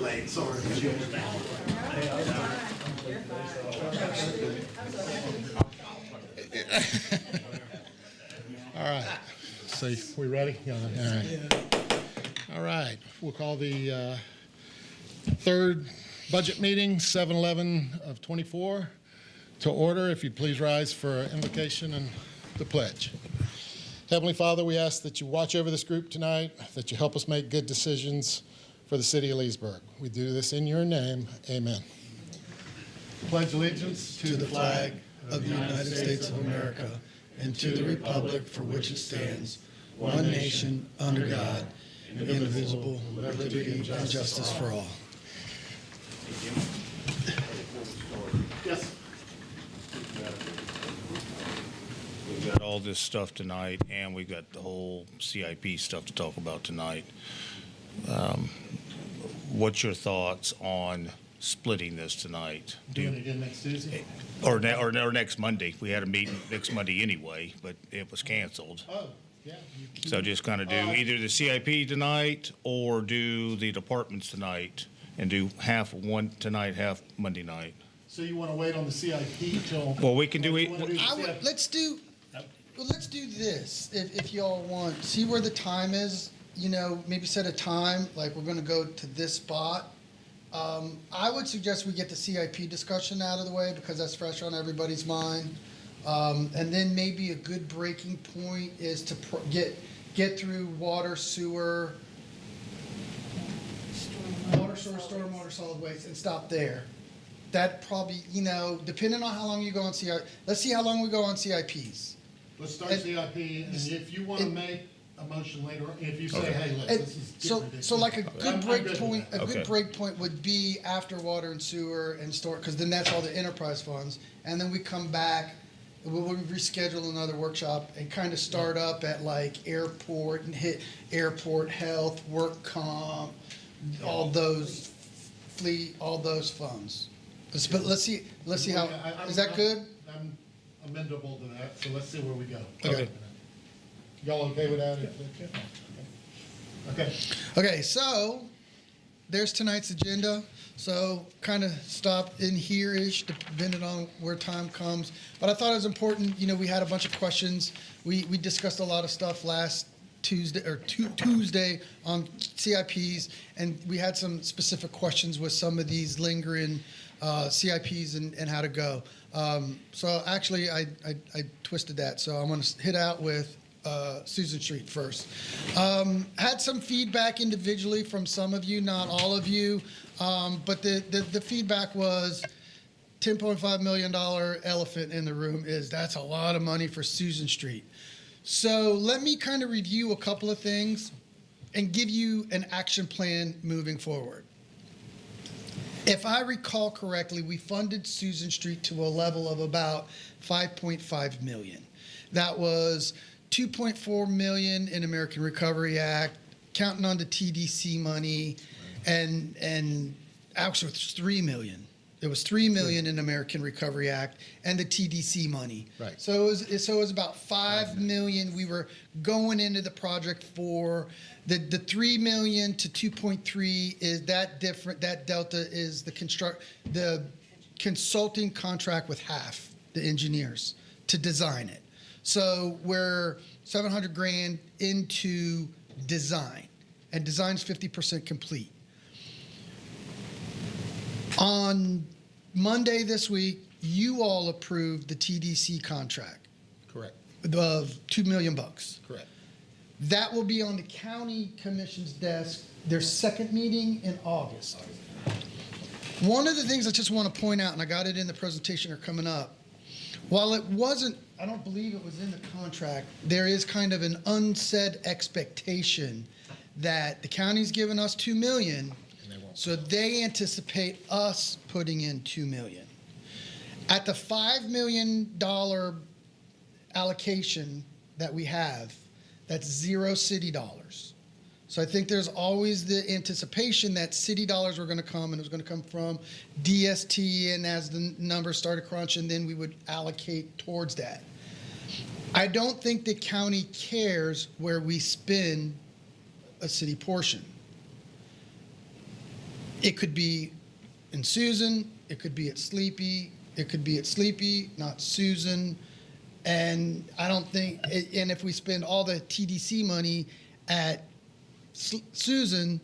late, sorry. All right. So we ready? Yeah, all right. All right. We'll call the third budget meeting, 7/11 of 24, to order. If you'd please rise for invocation and the pledge. Heavenly Father, we ask that you watch over this group tonight, that you help us make good decisions for the city of Leesburg. We do this in your name. Amen. Pledge allegiance to the flag of the United States of America and to the republic for which it stands, one nation, under God, indivisible, with liberty and justice for all. Yes. We've got all this stuff tonight, and we've got the whole CIP stuff to talk about tonight. What's your thoughts on splitting this tonight? Doing it again next Tuesday? Or next Monday? We had a meeting next Monday anyway, but it was canceled. Oh, yeah. So just kind of do either the CIP tonight or do the departments tonight, and do half one tonight, half Monday night. So you want to wait on the CIP till? Well, we can do it. Let's do this if y'all want. See where the time is. You know, maybe set a time, like we're going to go to this spot. I would suggest we get the CIP discussion out of the way because that's fresh on everybody's mind. And then maybe a good breaking point is to get through water, sewer, stormwater, solid waste, and stop there. That probably, you know, depending on how long you go on CIP. Let's see how long we go on CIPs. Let's start CIP, and if you want to make a motion later, if you say, hey, look, this is getting ridiculous. So like a good break point, Okay. good break point would be after water and sewer and store, because then that's all the enterprise funds, and then we come back, we'll reschedule another workshop and kind of start up at like airport and hit airport, health, work comp, all those fleet, all those funds. But let's see how, is that good? I'm amendable to that, so let's see where we go. Okay. Y'all okay with that? Okay. Okay, so there's tonight's agenda. So kind of stop in here-ish, depending on where time comes. But I thought it was important, you know, we had a bunch of questions. We discussed a lot of stuff last Tuesday on CIPs, and we had some specific questions with some of these lingering CIPs and how to go. So actually, I twisted that. So I'm going to hit out with Susan Street first. Had some feedback individually from some of you, not all of you, but the feedback was $10.5 million elephant in the room that's a lot of money for Susan Street. So let me kind of review a couple of things and give you an action plan moving forward. If I recall correctly, we funded Susan Street to a level of about $5.5 million. That was $2.4 million in American Recovery Act, counting on the TDC money, and actually it was $3 million. It was $3 million in American Recovery Act and the TDC money. Right. So it was about $5 million we were going into the project for. The $3 million to 2.3 is that different. That delta is the consulting contract with half the engineers to design it. So we're $700,000 into design, and design's 50% complete. On Monday this week, you all approved the TDC contract Correct. of $2 million. Correct. That will be on the county commission's desk, their second meeting in August. One of the things I just want to point out, and I got it in the presentation or coming up, while it wasn't, I don't believe it was in the contract, there is kind of an unsaid expectation that the county's given us $2 million, so they anticipate us putting in $2 million. At the $5 million allocation that we have, that's zero city dollars. So I think there's always the anticipation that city dollars were going to come, and it was going to come from DST, and as the numbers started crunching, then we would allocate towards that. I don't think the county cares where we spend a city portion. It could be in Susan, it could be at Sleepy, it could be at Sleepy, not Susan. And I don't think, and if we spend all the TDC money at Susan,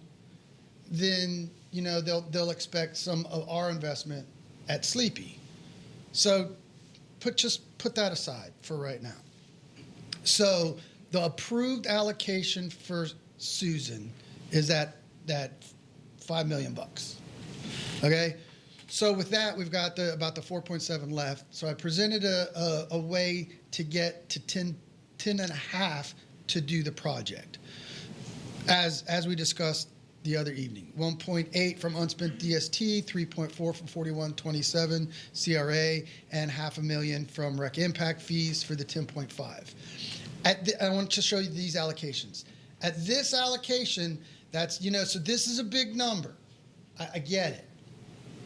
then, you know, they'll expect some of our investment at Sleepy. So just put that aside for right now. So the approved allocation for Susan is that $5 million. Okay, so with that we've got about the 4.7 left. So I presented a way to get to 10 and a half to do the project, as we discussed the other evening. 1.8 from unspent DST, 3.4 from 4127 CRA, and $500,000 from rec impact fees for the 10.5. I want to show you these allocations. At this allocation, that's, you know, so this is a big number. I get it.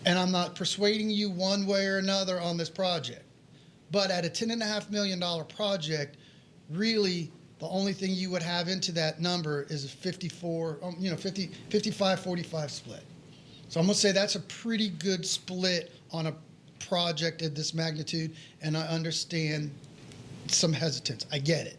And I'm not persuading you one way or another on this project. But at a $10.5 million project, really the only thing you would have into that number is a 55-45 split. So I'm going to say that's a pretty good split on a project of this magnitude, and I understand some hesitance. I get it.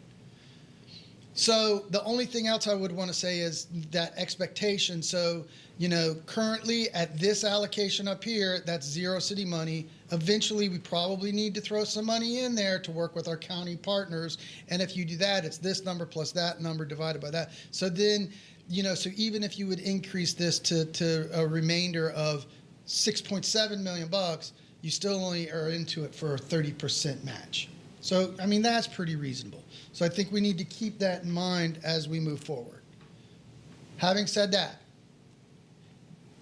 So the only thing else I would want to say is that expectation. So, you know, currently at this allocation up here, that's zero city money. Eventually, we probably need to throw some money in there to work with our county partners. And if you do that, it's this number plus that number divided by that. So then, you know, so even if you would increase this to a remainder of $6.7 million, you still only are into it for a 30% match. So, I mean, that's pretty reasonable. So I think we need to keep that in mind as we move forward. Having said that,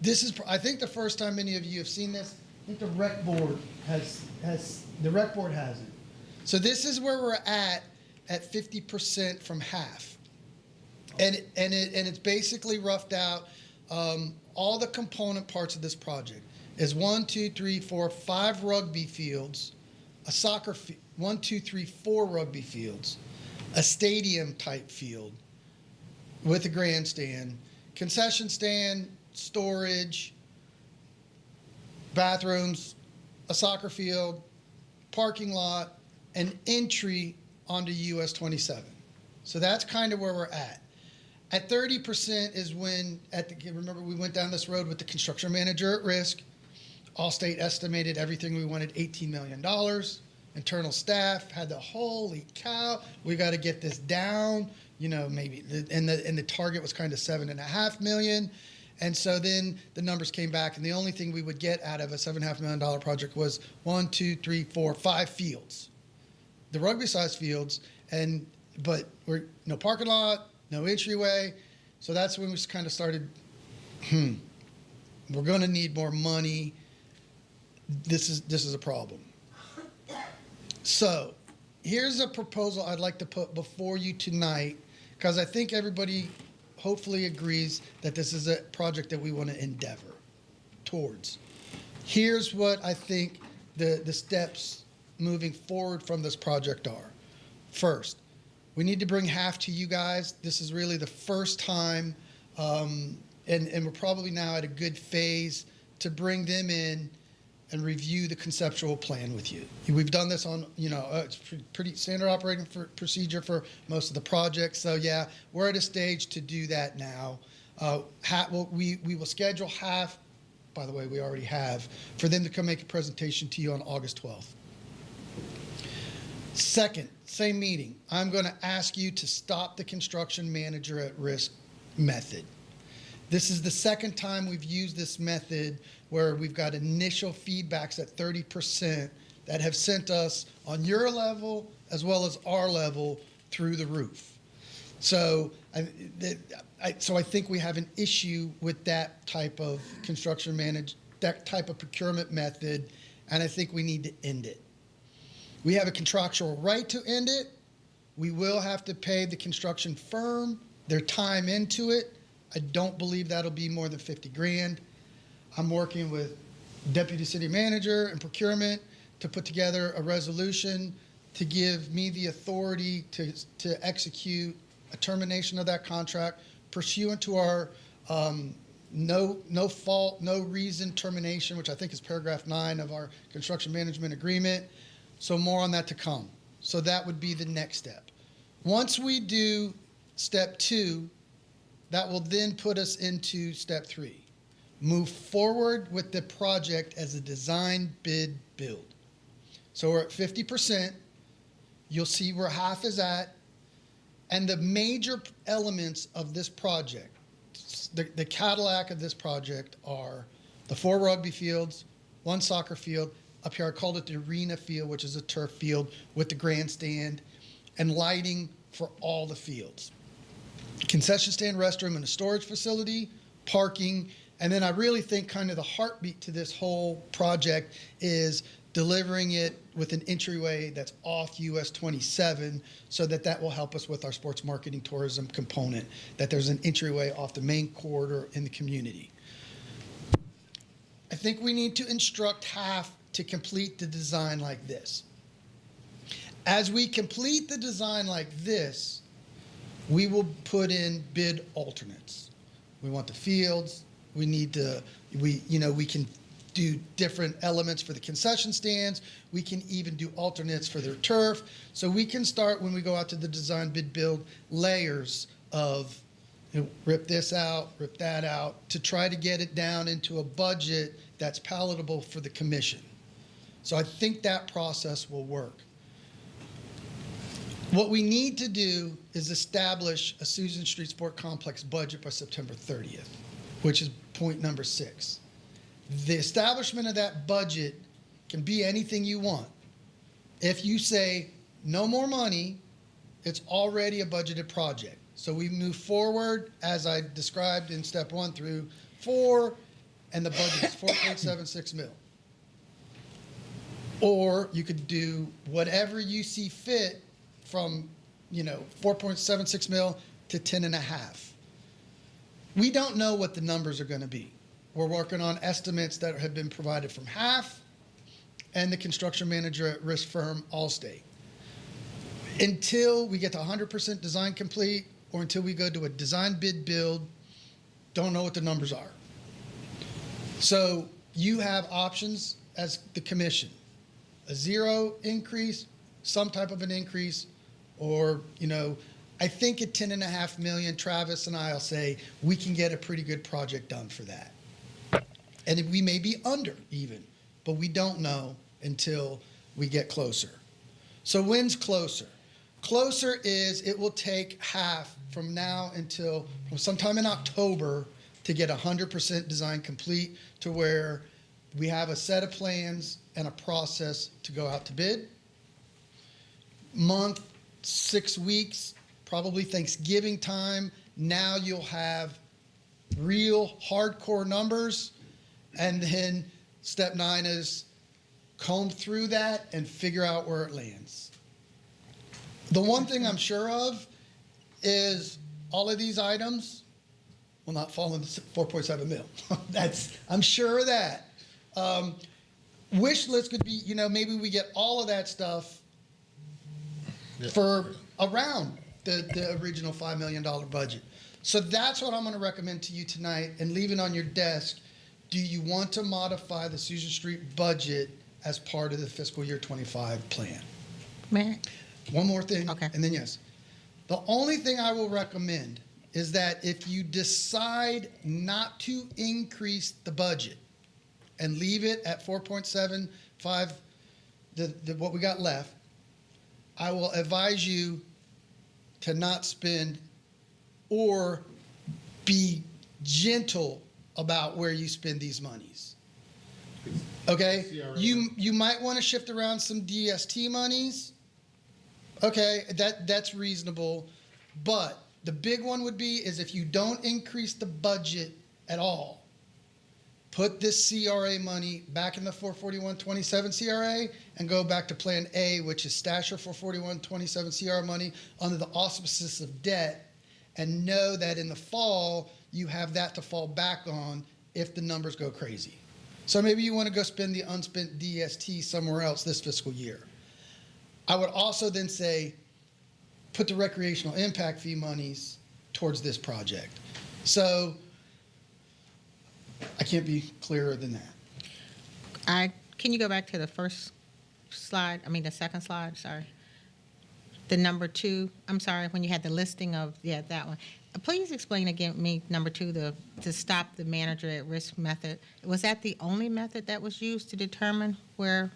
this is, I think, the first time many of you have seen this. I think the rec board has the rec board hasn't. So this is where we're at 50% from half, and it's basically roughed out. All the component parts of this project is 5 rugby fields, a soccer field. 4 rugby fields, a stadium type field with a grandstand, concession stand, storage, bathrooms, a soccer field, parking lot, and entry onto US 27. So that's kind of where we're at. At 30% is when, remember we went down this road with the construction manager at risk. Allstate estimated everything we wanted $18 million. Internal staff had the holy cow, we got to get this down, you know, maybe, and the target was kind of $7.5 million. And so then the numbers came back, and the only thing we would get out of a $7.5 million project was 5 fields, the rugby size fields, but we're no parking lot, no entryway. So that's when we kind of started, we're going to need more money. This is a problem. So here's a proposal I'd like to put before you tonight, because I think everybody hopefully agrees that this is a project that we want to endeavor towards. Here's what I think the steps moving forward from this project are. First, we need to bring half to you guys. This is really the first time, and we're probably now at a good phase to bring them in and review the conceptual plan with you. We've done this on, you know, it's pretty standard operating procedure for most of the projects. So yeah, we're at a stage to do that now. We will schedule half, by the way, we already have, for them to come make a presentation to you on August 12th. Second, same meeting, I'm going to ask you to stop the construction manager at risk method. This is the second time we've used this method where we've got initial feedbacks at 30% that have sent us on your level as well as our level through the roof. So I think we have an issue with that type of that type of procurement method, and I think we need to end it. We have a contractual right to end it. We will have to pay the construction firm their time into it. I don't believe that'll be more than 50 grand. I'm working with deputy city manager and procurement to put together a resolution to give me the authority to execute a termination of that contract pursuant to our no fault, no reason termination, which I think is paragraph 9 of our construction management agreement. So more on that to come. So that would be the next step. Once we do step 2, that will then put us into step 3. Move forward with the project as a design bid build. So we're at 50%. You'll see where half is at. And the major elements of this project, the Cadillac of this project, are the 4 rugby fields, 1 soccer field. Up here I called it the arena field, which is a turf field with the grandstand, and lighting for all the fields. Concession stand, restroom, and a storage facility, parking, and then I really think kind of the heartbeat to this whole project is delivering it with an entryway that's off US 27, so that will help us with our sports marketing tourism component, that there's an entryway off the main corridor in the community. I think we need to instruct half to complete the design like this. As we complete the design like this, we will put in bid alternates. We want the fields. We can do different elements for the concession stands. We can even do alternates for their turf. So we can start, when we go out to the design bid build, layers of rip this out, rip that out, to try to get it down into a budget that's palatable for the commission. So I think that process will work. What we need to do is establish a Susan Street Sport Complex budget by September 30th, which is point number 6. The establishment of that budget can be anything you want. If you say no more money, it's already a budgeted project. So we move forward as I described in step 1 through 4, and the budget is 4.76 mil. Or you could do whatever you see fit from 4.76 mil to 10.5. We don't know what the numbers are going to be. We're working on estimates that have been provided from half and the construction manager at risk firm Allstate. Until we get to 100% design complete, or until we go to a design bid build, don't know what the numbers are. So you have options as the commission: a 0 increase, some type of an increase, or, I think at 10.5 million, Travis and I'll say we can get a pretty good project done for that. And we may be under even, but we don't know until we get closer. So when's closer? Closer is it will take half from now until sometime in October to get 100% design complete, to where we have a set of plans and a process to go out to bid. Month, 6 weeks, probably Thanksgiving time. Now you'll have real hardcore numbers. And then step 9 is comb through that and figure out where it lands. The one thing I'm sure of is all of these items will not fall into 4.7 mil. I'm sure of that. Wish list could be, maybe we get all of that stuff for around the original $5 million budget. So that's what I'm going to recommend to you tonight, and leave it on your desk. Do you want to modify the Susan Street budget as part of the fiscal year 25 plan? Mayor? One more thing, Okay. and then yes. The only thing I will recommend is that if you decide not to increase the budget and leave it at 4.75, what we got left, I will advise you to not spend, or be gentle about where you spend these monies. Okay? You might want to shift around some DST monies. Okay, that's reasonable. But the big one would be is if you don't increase the budget at all, put this CRA money back in the 441.27 CRA and go back to Plan A, which is stash your 441.27 CR money under the auspices of debt, and know that in the fall you have that to fall back on if the numbers go crazy. So maybe you want to go spend the unspent DST somewhere else this fiscal year. I would also then say, put the recreational impact fee monies towards this project. So I can't be clearer than that. Can you go back to the first slide? I mean, the second slide, sorry. The number 2, I'm sorry, when you had the listing of, that one. Please explain again me, number 2, to stop the manager at risk method. Was that the only method that was used to determine where,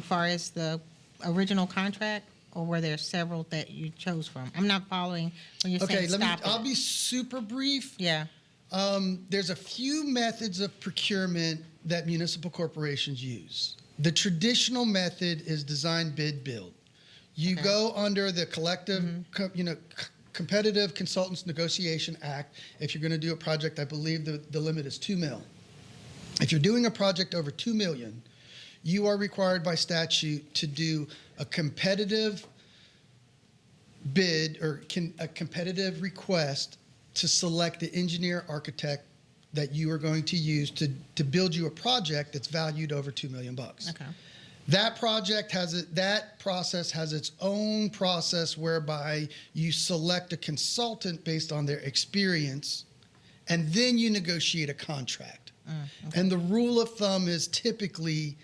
far as the original contract, or were there several that you chose from? I'm not following when you're saying stop it. I'll be super brief. Yeah, There's a few methods of procurement that municipal corporations use. The traditional method is design, bid, build. You go under the collective, Competitive Consultants Negotiation Act. If you're going to do a project, I believe the limit is $2 million. If you're doing a project over $2 million, you are required by statute to do a competitive bid or a competitive request to select the engineer architect that you are going to use to build you a project that's valued over $2 million. okay. That process has its own process whereby you select a consultant based on their experience, and then you negotiate a contract. Okay. And the rule of thumb is typically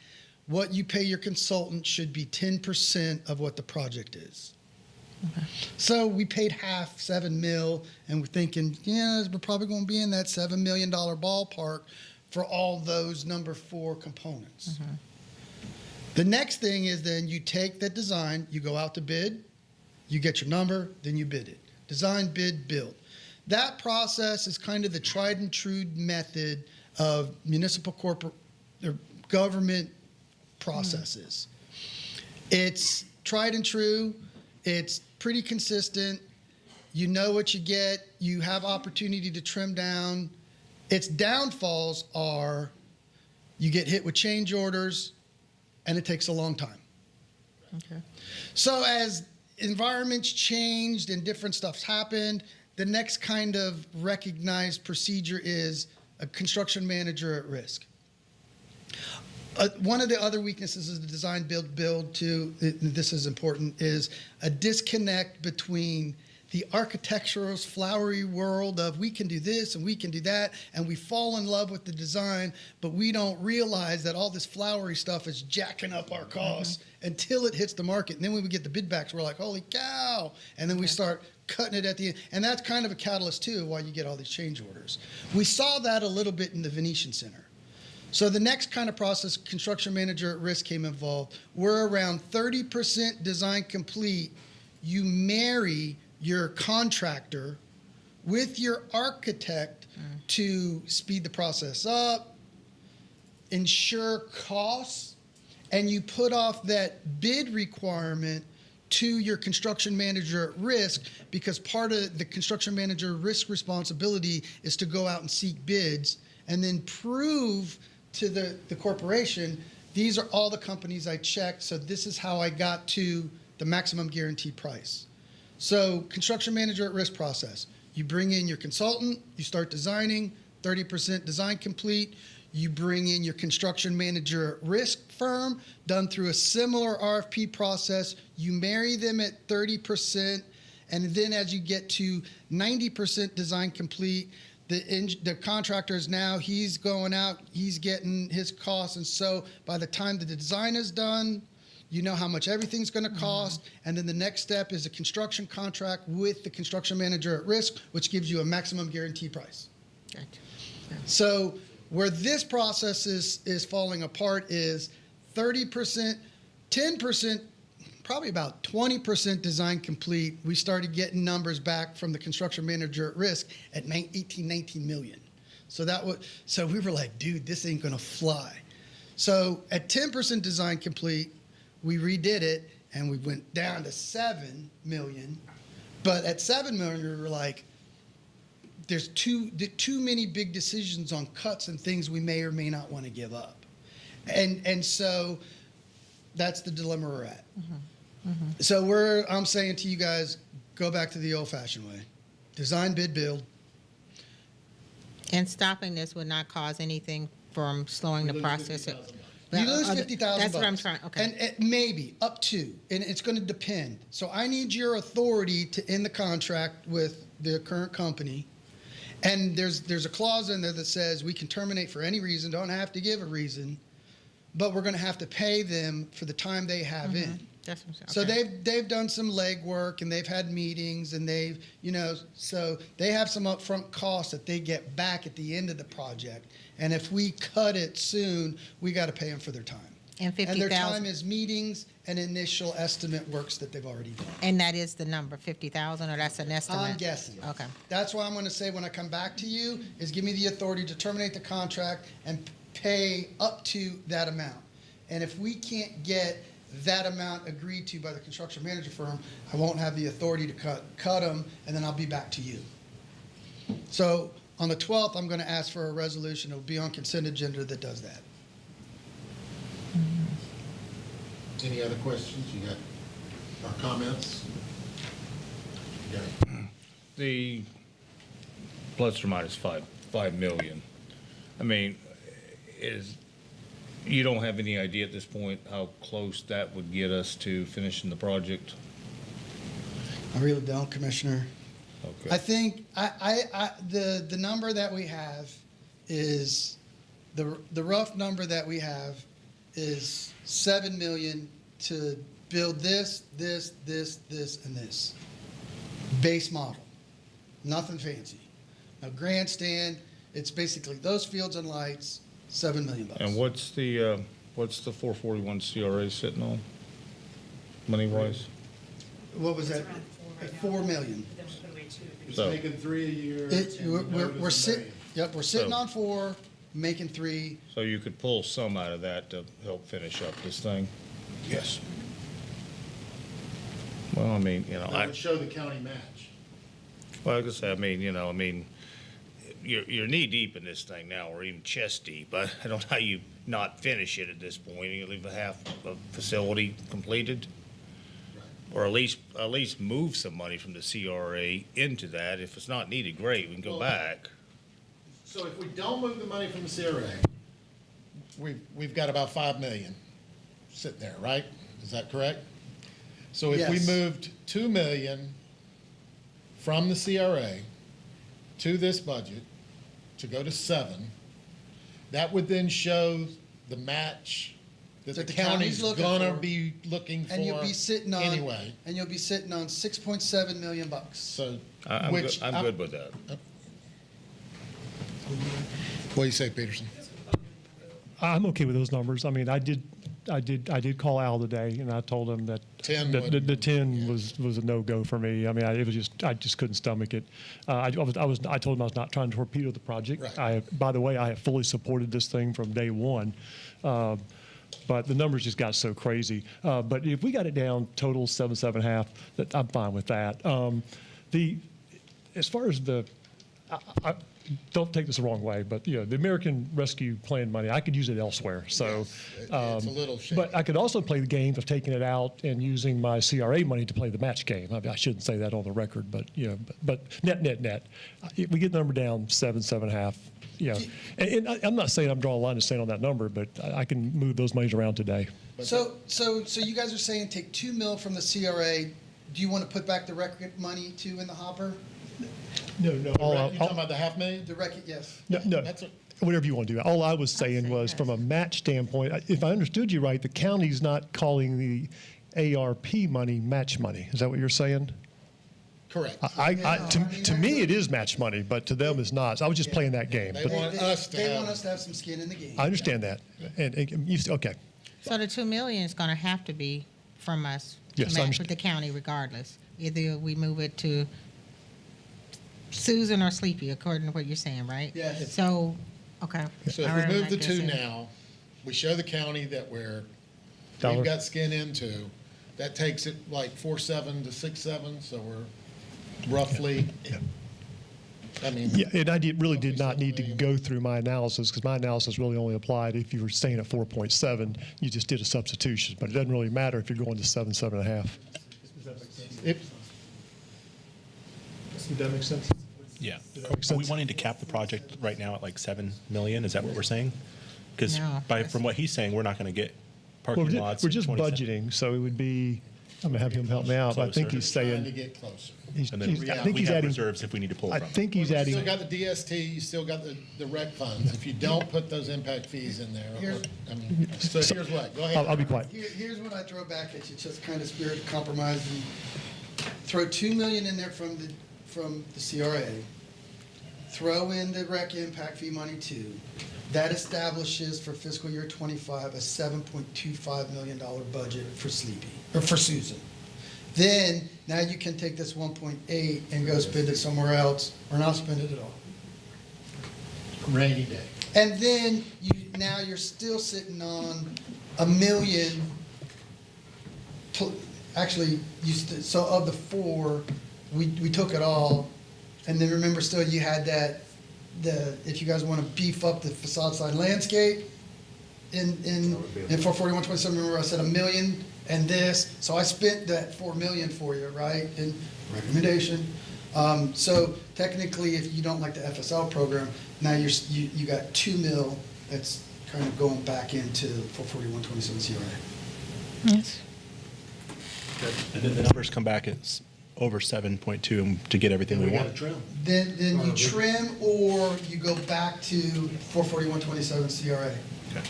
what you pay your consultant should be 10% of what the project is. Okay. So we paid half, $7 million, and we're thinking, we're probably going to be in that $7 million ballpark for all those number 4 components. Mm-hmm. The next thing is then you take that design, you go out to bid, you get your number, then you bid it. Design, bid, build. That process is kind of the tried and true method of municipal corporate or government processes. It's tried and true. It's pretty consistent. You know what you get. You have opportunity to trim down. Its downfalls are you get hit with change orders, and it takes a long time. Okay. So as environments changed and different stuff's happened, the next kind of recognized procedure is a construction manager at risk. One of the other weaknesses is the design, build too, this is important, is a disconnect between the architectural flowery world of we can do this and we can do that, and we fall in love with the design, but we don't realize that all this flowery stuff is jacking up our costs until it hits the market. And then when we get the bid backs, we're like, holy cow. And then we start cutting it at the end. And that's kind of a catalyst too, why you get all these change orders. We saw that a little bit in the Venetian Center. So the next kind of process, construction manager at risk came involved. We're around 30% design complete. You marry your contractor with your architect to speed the process up, ensure costs, and you put off that bid requirement to your construction manager at risk, because part of the construction manager risk responsibility is to go out and seek bids and then prove to the corporation, these are all the companies I checked, so this is how I got to the maximum guaranteed price. So construction manager at risk process. You bring in your consultant, you start designing, 30% design complete. You bring in your construction manager at risk firm, done through a similar RFP process. You marry them at 30%, and then as you get to 90% design complete, the contractor is now, he's going out, he's getting his costs, and so by the time that the design is done, you know how much everything's going to cost, and then the next step is a construction contract with the construction manager at risk, which gives you a maximum guaranteed price. Gotcha. So where this process is falling apart is 30%, 10%, probably about 20% design complete. We started getting numbers back from the construction manager at risk at 19 million. So we were like, dude, this ain't going to fly. So at 10% design complete, we redid it, and we went down to 7 million. But at 7 million, we were like, there's too many big decisions on cuts and things we may or may not want to give up. And so that's the dilemma we're at. So I'm saying to you guys, go back to the old-fashioned way. Design, bid, build. And stopping this would not cause anything from slowing the process. You lose $50,000. That's what I'm trying, okay. And maybe up to, and it's going to depend. So I need your authority to end the contract with the current company, And there's a clause in there that says we can terminate for any reason, don't have to give a reason, but we're going to have to pay them for the time they have in. That's what I'm So saying. they've done some legwork and they've had meetings and they've, so they have some upfront costs that they get back at the end of the project. And if we cut it soon, we got to pay them for their time. And And their time 50,000, is meetings and initial estimate works that they've already done. and that is the number, 50,000, or that's an estimate? I'm guessing. Okay. That's why I'm going to say when I come back to you is give me the authority to terminate the contract and pay up to that amount. And if we can't get that amount agreed to by the construction manager firm, I won't have the authority to cut them, and then I'll be back to you. So on the 12th, I'm going to ask for a resolution. It'll be on consent agenda that does that. Any other questions? You got our comments? You got it. The plus or minus 5 million. I mean, you don't have any idea at this point how close that would get us to finishing the project? I really don't, Commissioner. Okay. I think the number that we have is the rough number that we have is 7 million to build this, and this. Base model, nothing fancy. Now grandstand, it's basically those fields and lights, $7 million. And what's the 441 CRA sitting on, money-wise? What was that? 4 million. It's So- making 3 a year. It, and the note we're is a sitting. million. Yep, we're sitting So- on 4, making 3. So you could pull some out of that to help finish up this thing? Yes. Well, I mean, That would show the county match. well, like I say, you're knee-deep in this thing now, or even chest-deep. I don't know how you not finish it at this point. You leave a half of facility completed? Or at least move some money from the CRA into that. If it's not needed, great, we can go Well, back. So if we don't move the money from the CRA, We've got about 5 million sitting there, right? Is that correct? So if we Yes. moved 2 million from the CRA to this budget to go to 7, that would then show the match that the That the county's county's looking gonna for. be looking for And you'll be sitting on anyway. And you'll be sitting on 6.7 million bucks. So, I'm which good, I'm good with that. What do you say, Peterson? I'm okay with those numbers. I mean, I did call Al today, and I told him that 10 the 10 was a no-go for me. I mean, I just couldn't stomach it. I told him I was not trying to torpedo the project. Right. By the way, I have fully supported this thing from day one. But the numbers just got so crazy. But if we got it down total 7.5, I'm fine with that. As far as I don't take this the wrong way, but the American Rescue Plan money, I could use it elsewhere. So, Yes, it's a little shaky. but I could also play the game of taking it out and using my CRA money to play the match game. I mean, I shouldn't say that on the record, but but net, we get the number down 7.5. And I'm not saying I'm drawing a line in the sand on that number, but I can move those monies around today. So you guys are saying take 2 mil from the CRA. Do you want to put back the record money too in the hopper? No. You talking about the 500,000? The record, yes. No. That's a- Whatever you want to do. All I was saying was, from a match standpoint, if I understood you right, the county's not calling the ARP money match money. Is that what you're saying? Correct. To me, it is match money, but to them, it's not. So I was just playing that game. They But want us to They have- want us to have some skin in the game. I understand that. Okay. So the 2 million is going to have to be from us to Yes, I match understand. with the county regardless. Either we move it to Susan or Sleepy, according to what you're saying, right? Yes. So, okay. So All if right, we move I the guess 2 it- now, we show the county that we've Dollar. got skin into, that takes it like 4.7 to 6.7, so we're roughly, I mean. Yeah, and I really did not need to go through my analysis, because my analysis really only applied if you were staying at 4.7, you just did a substitution. But it doesn't really matter if you're going to 7.5. Does that make sense? Yeah. make Are we sense? wanting to cap the project right now at like 7 million? Is that what we're saying? Because No, from what he's saying, we're not going to get Well, parking lots. we're in just 27. budgeting, so it would be I'm gonna have him help me out, but I think Closer. he's Trying to saying, get closer. And then I think we he's have adding, reserves if we need to pull I from. think he's You adding, still got the DST, you still got the rec funds. If you don't put those impact fees in there, Here's- I mean, so here's what, go I'll ahead. be quiet. Here's what I throw back at you, just kind of spirit of compromise. And throw 2 million in there from the CRA. Throw in the rec impact fee money too. That establishes for fiscal year '25 a $7.25 million budget for Sleepy, or for Susan. Then, now you can take this 1.8 and go spend it somewhere else, or not spend it at all. Rainy day. And then now you're still sitting on $1 million. Actually, so of the 4, we took it all. And then remember still you had if you guys want to beef up the facade side landscape in 44127, remember I said $1 million and this. So I spent that $4 million for you, right? In recommendation. So technically, if you don't like the FSL program, now you got $2 million that's kind of going back into 44127 CRA. Yes. And then the numbers come back at over 7.2 to get everything we We want. gotta trim. Then you trim or you go back to 44127 CRA. Okay.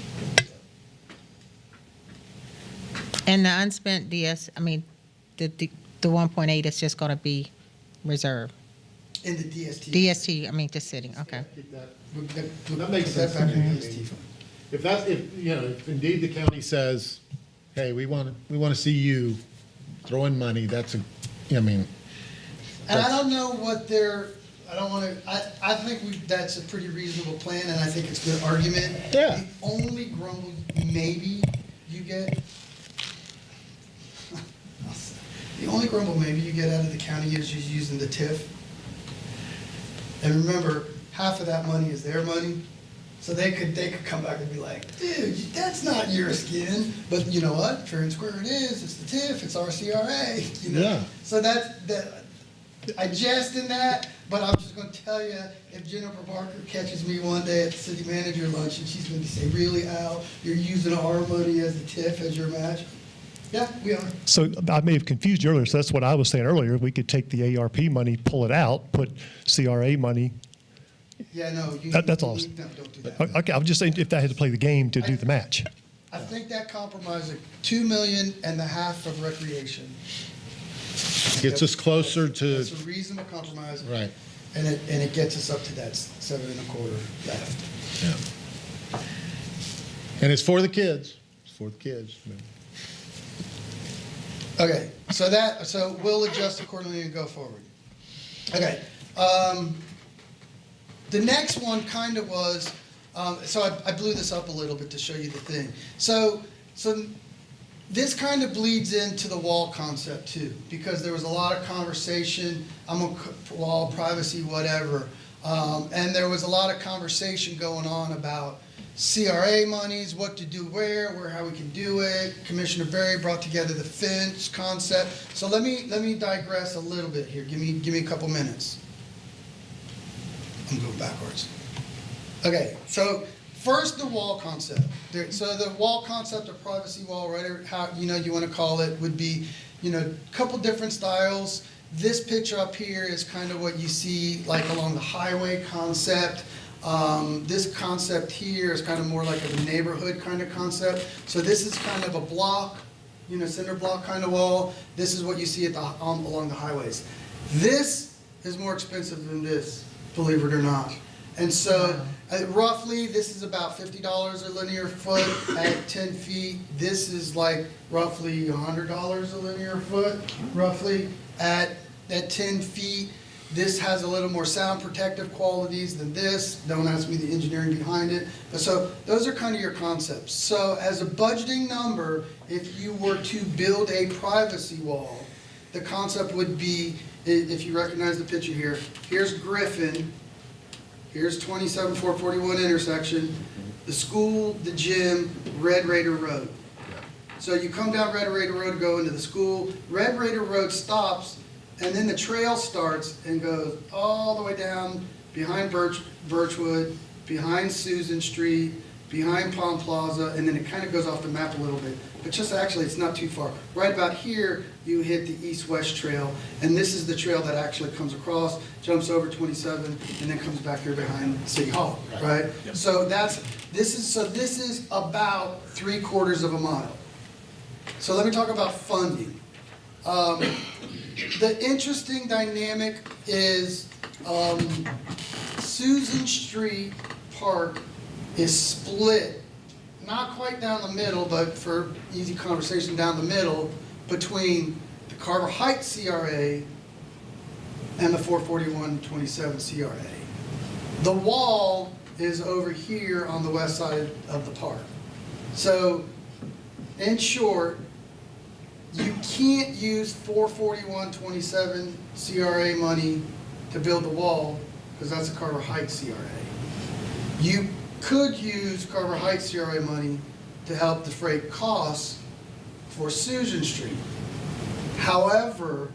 And the unspent the 1.8 is just gonna be reserved. In the DST. DST, I mean, just sitting, okay. Keep that. That makes That sense back to in me. the DST fund. If indeed the county says, hey, we want to see you throw in money, And I don't know what I don't want to, I think that's a pretty reasonable plan, and I think it's a good argument. Yeah. The only grumble maybe you get, out of the county is just using the TIF. And remember, half of that money is their money, so they could come back and be like, dude, that's not your skin, but you know what, fair and square it is, it's the TIF, it's our CRA, you know? Yeah. So I jest in that, but I'm just gonna tell you, if Jennifer Parker catches me one day at the city manager lunch and she's gonna say, really, Al, you're using our money as the TIF as your match? Yeah, we are. So I may have confused you earlier, so that's what I was saying earlier. We could take the ARP money, pull it out, put CRA money. Yeah, no. That's all. No, don't do that. Okay, I'm just saying if I had to play the game to do the match. I think that compromise of 2 million and the half of recreation. Gets us closer to, It's a reasonable compromise. right. And it gets us up to that 7.25 left. Yeah. And it's for the kids. It's for the kids. Okay, so we'll adjust accordingly and go forward. Okay, the next one kind of was, so I blew this up a little bit to show you the thing. So this kind of bleeds into the wall concept too, because there was a lot of conversation, wall, privacy, whatever. And there was a lot of conversation going on about CRA monies, what to do where how we can do it. Commissioner Berry brought together the fence concept. So let me digress a little bit here. Give me a couple minutes. I'm going backwards. Okay, so first the wall concept. So the wall concept of privacy wall, right, how you want to call it, would be, a couple different styles. This picture up here is kind of what you see like along the highway concept. This concept here is kind of more like a neighborhood kind of concept. So this is kind of a block, cinder block kind of wall. This is what you see along the highways. This is more expensive than this, believe it or not. And so roughly this is about $50 a linear foot at 10 feet. This is like roughly $100 a linear foot, roughly at 10 feet. This has a little more sound protective qualities than this. Don't ask me the engineering behind it. But so those are kind of your concepts. So as a budgeting number, if you were to build a privacy wall, the concept would be, if you recognize the picture here, here's Griffin, here's 27-441 intersection, the school, the gym, Red Raider Road. So you come down Red Raider Road to go into the school. Red Raider Road stops, and then the trail starts and goes all the way down behind Birchwood, behind Susan Street, behind Palm Plaza, and then it kind of goes off the map a little bit. But just actually, it's not too far. Right about here, you hit the east-west trail, and this is the trail that actually comes across, jumps over 27, and then comes back here behind City Hall, right? So this is about 3/4 of a mile. So let me talk about funding. The interesting dynamic is Susan Street Park is split, not quite down the middle, but for easy conversation, down the middle between the Carver Heights CRA and the 44127 CRA. The wall is over here on the west side of the park. So, in short, you can't use 44127 CRA money to build the wall, because that's a Carver Heights CRA. You could use Carver Heights CRA money to help defray costs for Susan Street. However,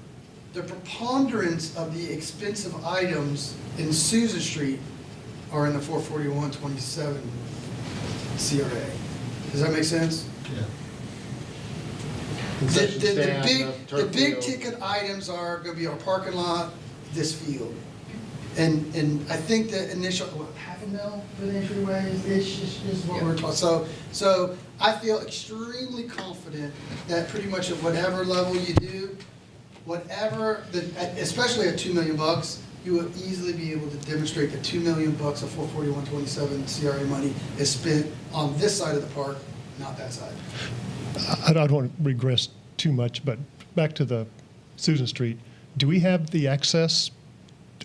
the preponderance of the expensive items in Susan Street are in the 44127 CRA. Does that make sense? Yeah. The Concession stand, the turf big field. ticket items are gonna be our parking lot, this field. And I think the initial, what, $500,000 for the entryway is what we're talking. So I feel extremely confident that pretty much at whatever level you do, whatever, especially at $2 million, you will easily be able to demonstrate that $2 million of 44127 CRA money is spent on this side of the park, not that side. I don't want to regress too much, but back to the Susan Street, do we have the access?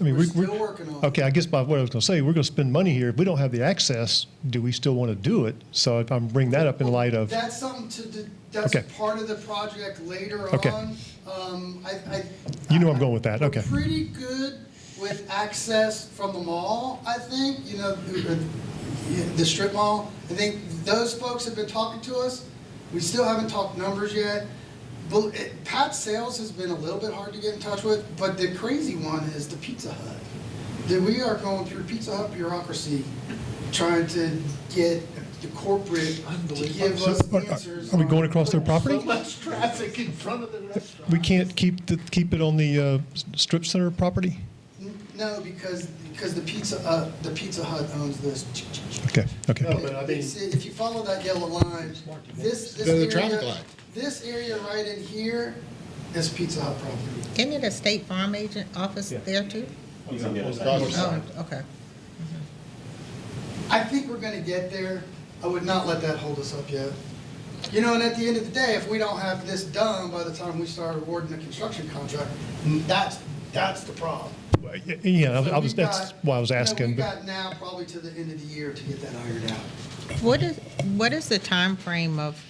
I mean, We're still working on it. Okay, I guess by what I was going to say, we're going to spend money here. If we don't have the access, do we still want to do it? So if I'm bringing that up in light of, That's something that's Okay. part of the project later Okay. on. You know I'm going with that, We're okay. pretty good with access from the mall, I think, the strip mall. I think those folks have been talking to us. We still haven't talked numbers yet. Pat Sales has been a little bit hard to get in touch with, but the crazy one is the Pizza Hut. We are going through Pizza Hut bureaucracy, trying to get the corporate to give us answers. are we going across their property? So much traffic in front of the restaurant. We can't keep it on the strip center property? No, because the Pizza Hut owns this. Okay, okay. No, but I mean, If you follow that yellow line, this The area, traffic light. this area right in here is Pizza Hut property. Isn't it a State Farm agent office there too? Oh, okay. I think we're gonna get there. I would not let that hold us up yet. And at the end of the day, if we don't have this done by the time we start awarding the construction contract, that's the problem. Yeah, So we've that's got- why I was asking. We've but- got now probably to the end of the year to get that ironed out. What is the time frame of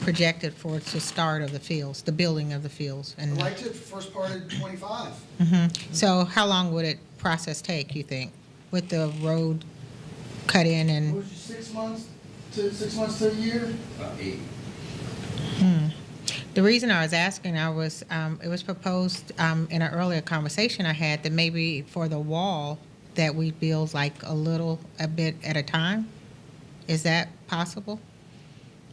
projected for the start of the fields, the building of the fields? I'd like to first part of 25. So how long would it process take, you think, with the road cut in What and, was you, 6 months to a year? the reason I was asking, it was proposed in an earlier conversation I had that maybe for the wall that we build like a bit at a time? Is that possible?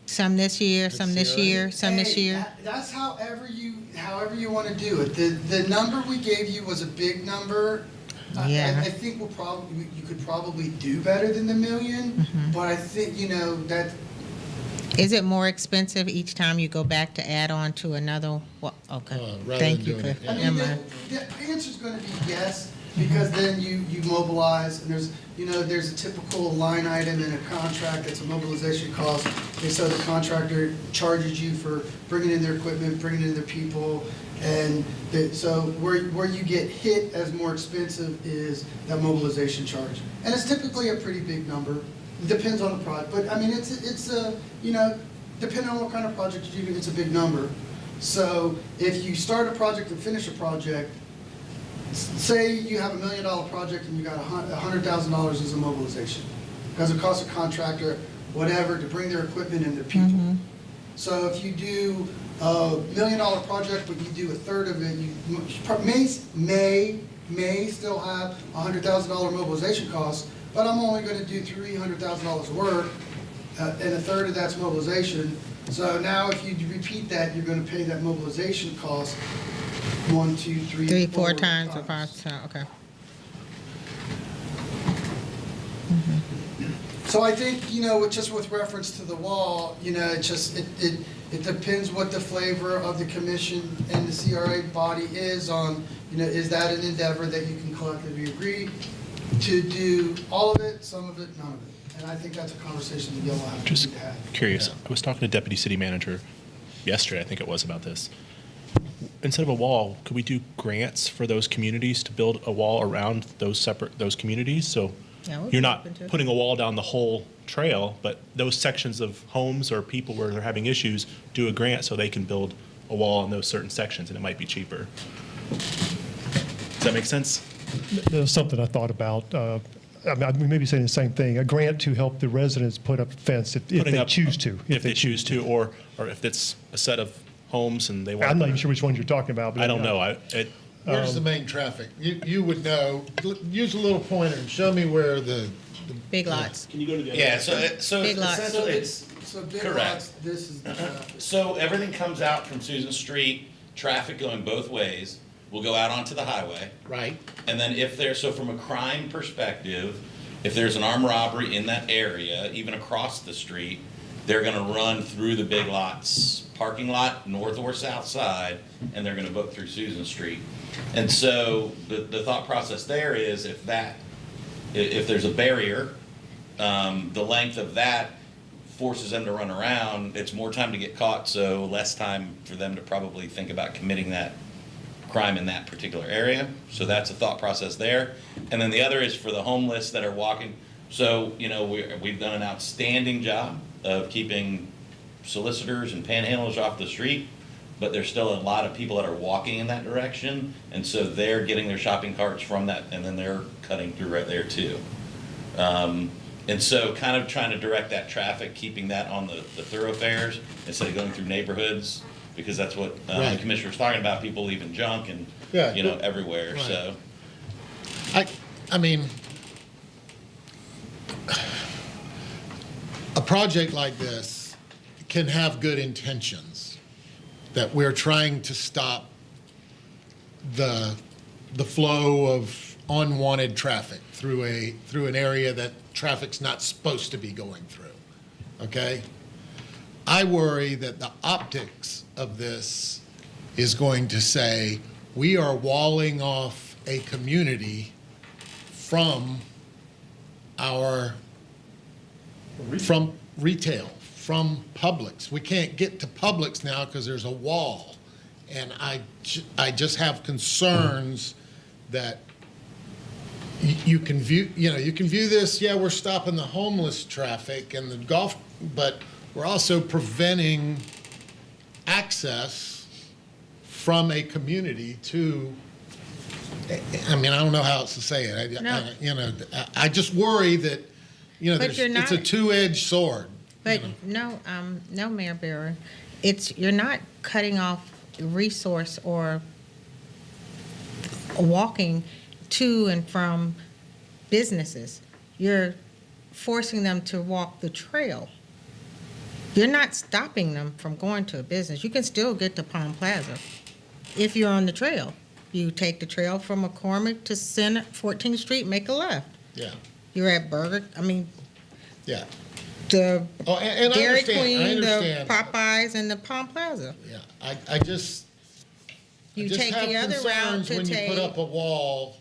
Some this year, some this year, some this Hey, year? That's however you want to do it. The number we gave you was a big number. Yeah. I think you could probably do better than the $1 million, but I think, that, Is it more expensive each time you go back to add on to another? Well, okay. rather Thank than you, doing it, Cliff. I Never mean, mind. the answer's going to be yes, because then you mobilize, and there's a typical line item in a contract that's a mobilization cost. And so the contractor charges you for bringing in their equipment, bringing in their people, and so where you get hit as more expensive is that mobilization charge. And it's typically a pretty big number. It depends on the project, but I mean, it's depending on what kind of project you're doing, it's a big number. So if you start a project and finish a project, say you have $1 million project and you got $100,000 as a mobilization, because it costs a contractor whatever to bring their equipment and their people. So if you do a $1 million project, but you do a third of it, you may may still have $100,000 mobilization costs, but I'm only gonna do $300,000 work, and a third of that's mobilization. So now if you repeat that, you're gonna pay that mobilization cost 1, 2, 3, 3, 4 4 times or 5 times, okay. So I think, just with reference to the wall, it depends what the flavor of the commission and the CRA body is on, is that an endeavor that you can collectively agree to do all of it, some of it, none of it? And I think that's a conversation that you'll have Just to have. curious, I was talking to Deputy City Manager yesterday, I think it was, about this. Instead of a wall, could we do grants for those communities to build a wall around those communities? So Yeah, we'd be you're not open to it. putting a wall down the whole trail, but those sections of homes or people where they're having issues, do a grant so they can build a wall in those certain sections, and it might be cheaper. Does that make sense? There's something I thought about. We may be saying the same thing. A grant to help the residents put up a fence if Putting they up- choose to. If they choose to, or if it's a set of homes and they want. I'm not even sure which ones you're talking about. But I don't know. Where's the main traffic? You would know, use a little pointer and show me where the Big lots. Can you go to the other? Yeah, so Big lots. essentially it's, So big Correct. lots, this is the traffic. so everything comes out from Susan Street, traffic going both ways, will go out onto the highway. right. And then so from a crime perspective, if there's an armed robbery in that area, even across the street, they're gonna run through the Big Lots parking lot, north or south side, and they're gonna book through Susan Street. And so the thought process there is if there's a barrier, the length of that forces them to run around, it's more time to get caught, so less time for them to probably think about committing that crime in that particular area. So that's a thought process there. And then the other is for the homeless that are walking. So, we've done an outstanding job of keeping solicitors and panhandlers off the street, but there's still a lot of people that are walking in that direction. And so they're getting their shopping carts from that, and then they're cutting through right there too. And so kind of trying to direct that traffic, keeping that on the thoroughfares instead of going through neighborhoods, because that's what the Right. commissioner's talking about, people leaving junk and, Yeah. everywhere, Right. so. I mean, a project like this can have good intentions, that we're trying to stop the flow of unwanted traffic through an area that traffic's not supposed to be going through, okay? I worry that the optics of this is going to say, we are walling off a community from retail, from Publix. We can't get to Publix now because there's a wall. And I just have concerns that you can view this, yeah, we're stopping the homeless traffic and the golf, but we're also preventing access from a community to, I mean, I don't know how else to say it. No. I just worry that, But you're it's a not- two-edged sword. But no, Mayor Barron, you're not cutting off resource or walking to and from businesses. You're forcing them to walk the trail. You're not stopping them from going to a business. You can still get to Palm Plaza if you're on the trail. You take the trail from McCormick to 14th Street, make a left. Yeah, You're at yeah. the Oh, and I Dairy understand, I Queen, the understand. Popeyes, and the Palm Plaza. Yeah, I just Take have the other route concerns to when take. you put up a wall.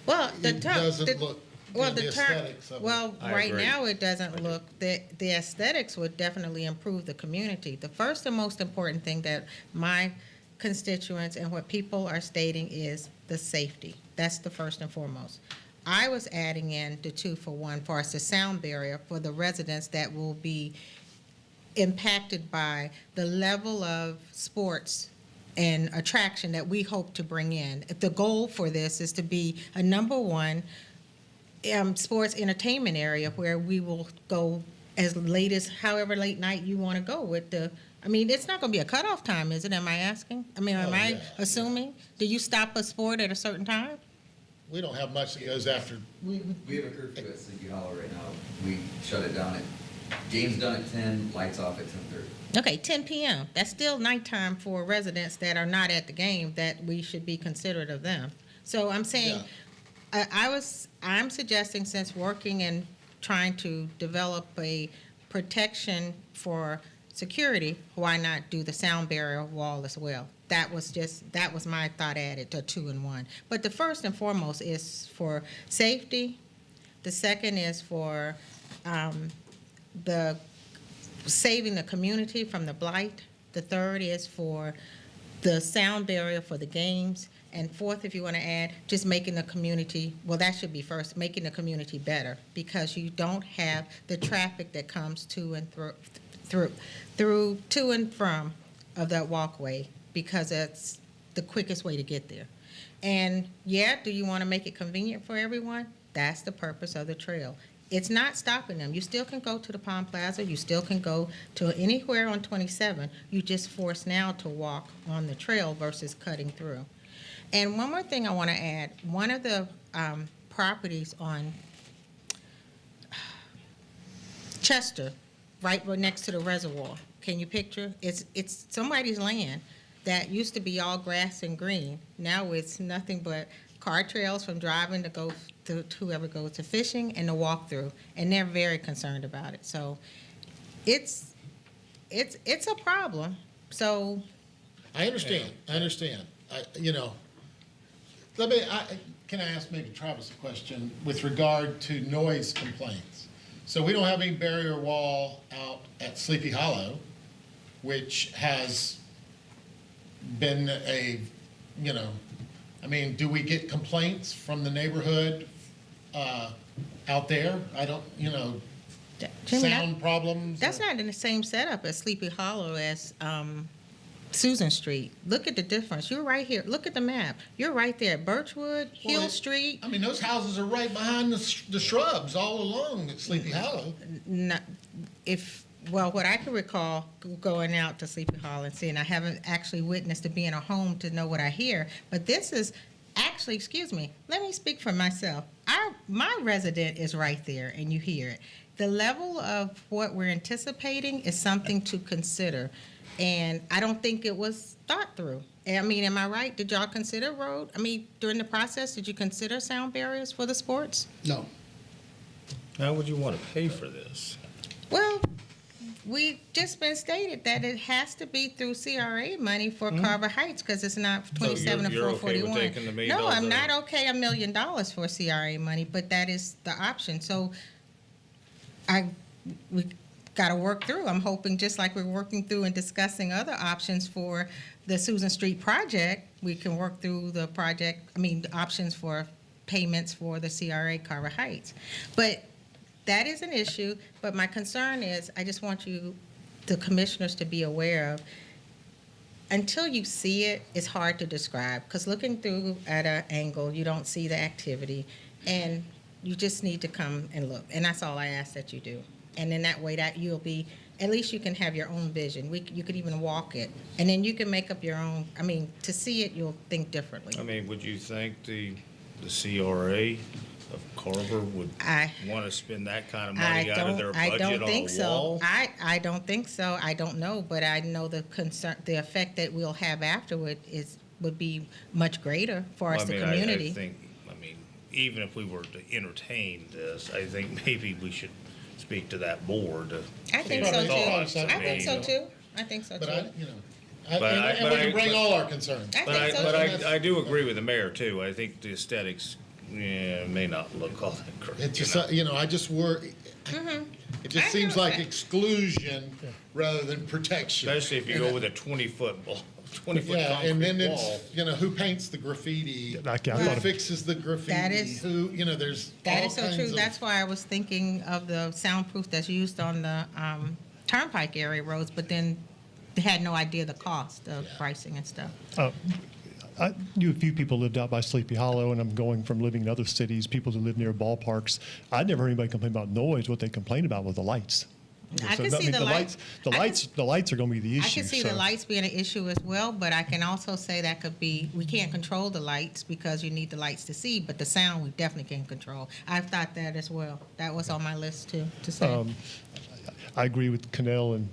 Well, It doesn't look, Well, the the aesthetics of it. I right agree. now, it doesn't look, the aesthetics would definitely improve the community. The first and most important thing that my constituents and what people are stating is the safety. That's the first and foremost. I was adding in the 2-for-1 for us, the sound barrier for the residents that will be impacted by the level of sports and attraction that we hope to bring in. The goal for this is to be a number one sports entertainment area where we will go as late as however late night you want to go with the I mean, it's not going to be a cutoff time, is it? Am I asking? I mean, am I yeah, assuming? Do you stop a sport at a certain time? We don't have much that goes after. We have a curfew at Sleepy Hollow right now. We shut it down game's done at 10, lights off at 10:30. Okay, 10 p.m. That's still nighttime for residents that are not at the game, that we should be considerate of them. So I'm saying, I'm suggesting, since working and trying to develop a protection for security, why not do the sound barrier wall as well? That was my thought added to 2 and 1. But the first and foremost is for safety. The second is for the saving the community from the blight. The third is for the sound barrier for the games. And fourth, if you want to add, just making the community, well, that should be first, making the community better, because you don't have the traffic that comes to and to and from of that walkway, because that's the quickest way to get there. And yeah, do you want to make it convenient for everyone? That's the purpose of the trail. It's not stopping them. You still can go to the Palm Plaza. You still can go to anywhere on 27. You just forced now to walk on the trail versus cutting through. And one more thing I want to add. One of the properties on Chester, right next to the reservoir, can you picture? It's somebody's land that used to be all grass and green. Now it's nothing but car trails from driving to go to whoever goes to fishing and to walk through, and they're very concerned about it. So it's a problem. So I understand. Can I ask maybe Travis a question with regard to noise complaints? So we don't have any barrier wall out at Sleepy Hollow, which has been do we get complaints from the neighborhood out there? I don't, Jimmy, sound problems? that's not in the same setup as Sleepy Hollow as Susan Street. Look at the difference. You're right here. Look at the map. You're right there. Birchwood, Hill Street. I mean, those houses are right behind the shrubs all along at Sleepy Hollow. What I can recall going out to Sleepy Hollow and seeing, I haven't actually witnessed to be in a home to know what I hear, but this is actually, excuse me, let me speak for myself. My resident is right there, and you hear it. The level of what we're anticipating is something to consider, and I don't think it was thought through. I mean, am I right? Did y'all consider during the process, did you consider sound barriers for the sports? No. How would you want to pay for this? Well, we just been stated that it has to be through CRA money for Carver Heights, because it's not 27 you're or okay with 441. taking the $1 million No, I'm out? not okay $1 million for CRA money, but that is the option. So we got to work through. I'm hoping, just like we're working through and discussing other options for the Susan Street project, we can work through the options for payments for the CRA Carver Heights. But that is an issue, but my concern is, I just want the commissioners, to be aware of, until you see it, it's hard to describe, because looking through at an angle, you don't see the activity, and you just need to come and look, and that's all I ask that you do. And in that way, that you'll be, at least you can have your own vision. You could even walk it, and then you can make up your own, to see it, you'll think differently. Would you think the CRA of Carver would want to spend that kind of money out of their budget on a wall? I don't think so. I don't know, but I know the effect that we'll have afterward would be much greater for us, the community. I think, even if we were to entertain this, I think maybe we should speak to that board. I think so too. I think so too. I think so too. But we can bring all our concerns. I do agree with the mayor too. I think the aesthetics may not look all that great. It's just, I just worry. It just seems like exclusion rather than protection. Especially if you go with a 20-foot ball. 20-foot concrete and then wall. it's, who paints the graffiti? Who fixes the graffiti? That is- there's That all is so kinds true. of- That's why I was thinking of the soundproof that's used on the turnpike area roads, but then they had no idea the cost of pricing and stuff. I knew a few people lived out by Sleepy Hollow, and I'm going from living in other cities, people who live near ballparks. I never heard anybody complain about noise. What they complain about was the lights. I can So, see the lights. The lights are going to be the I issue. can see the so- lights being an issue as well, but I can also say that could be, we can't control the lights because you need the lights to see, but the sound we definitely can control. I've thought that as well. That was on my list too, to say. I agree with Cannell and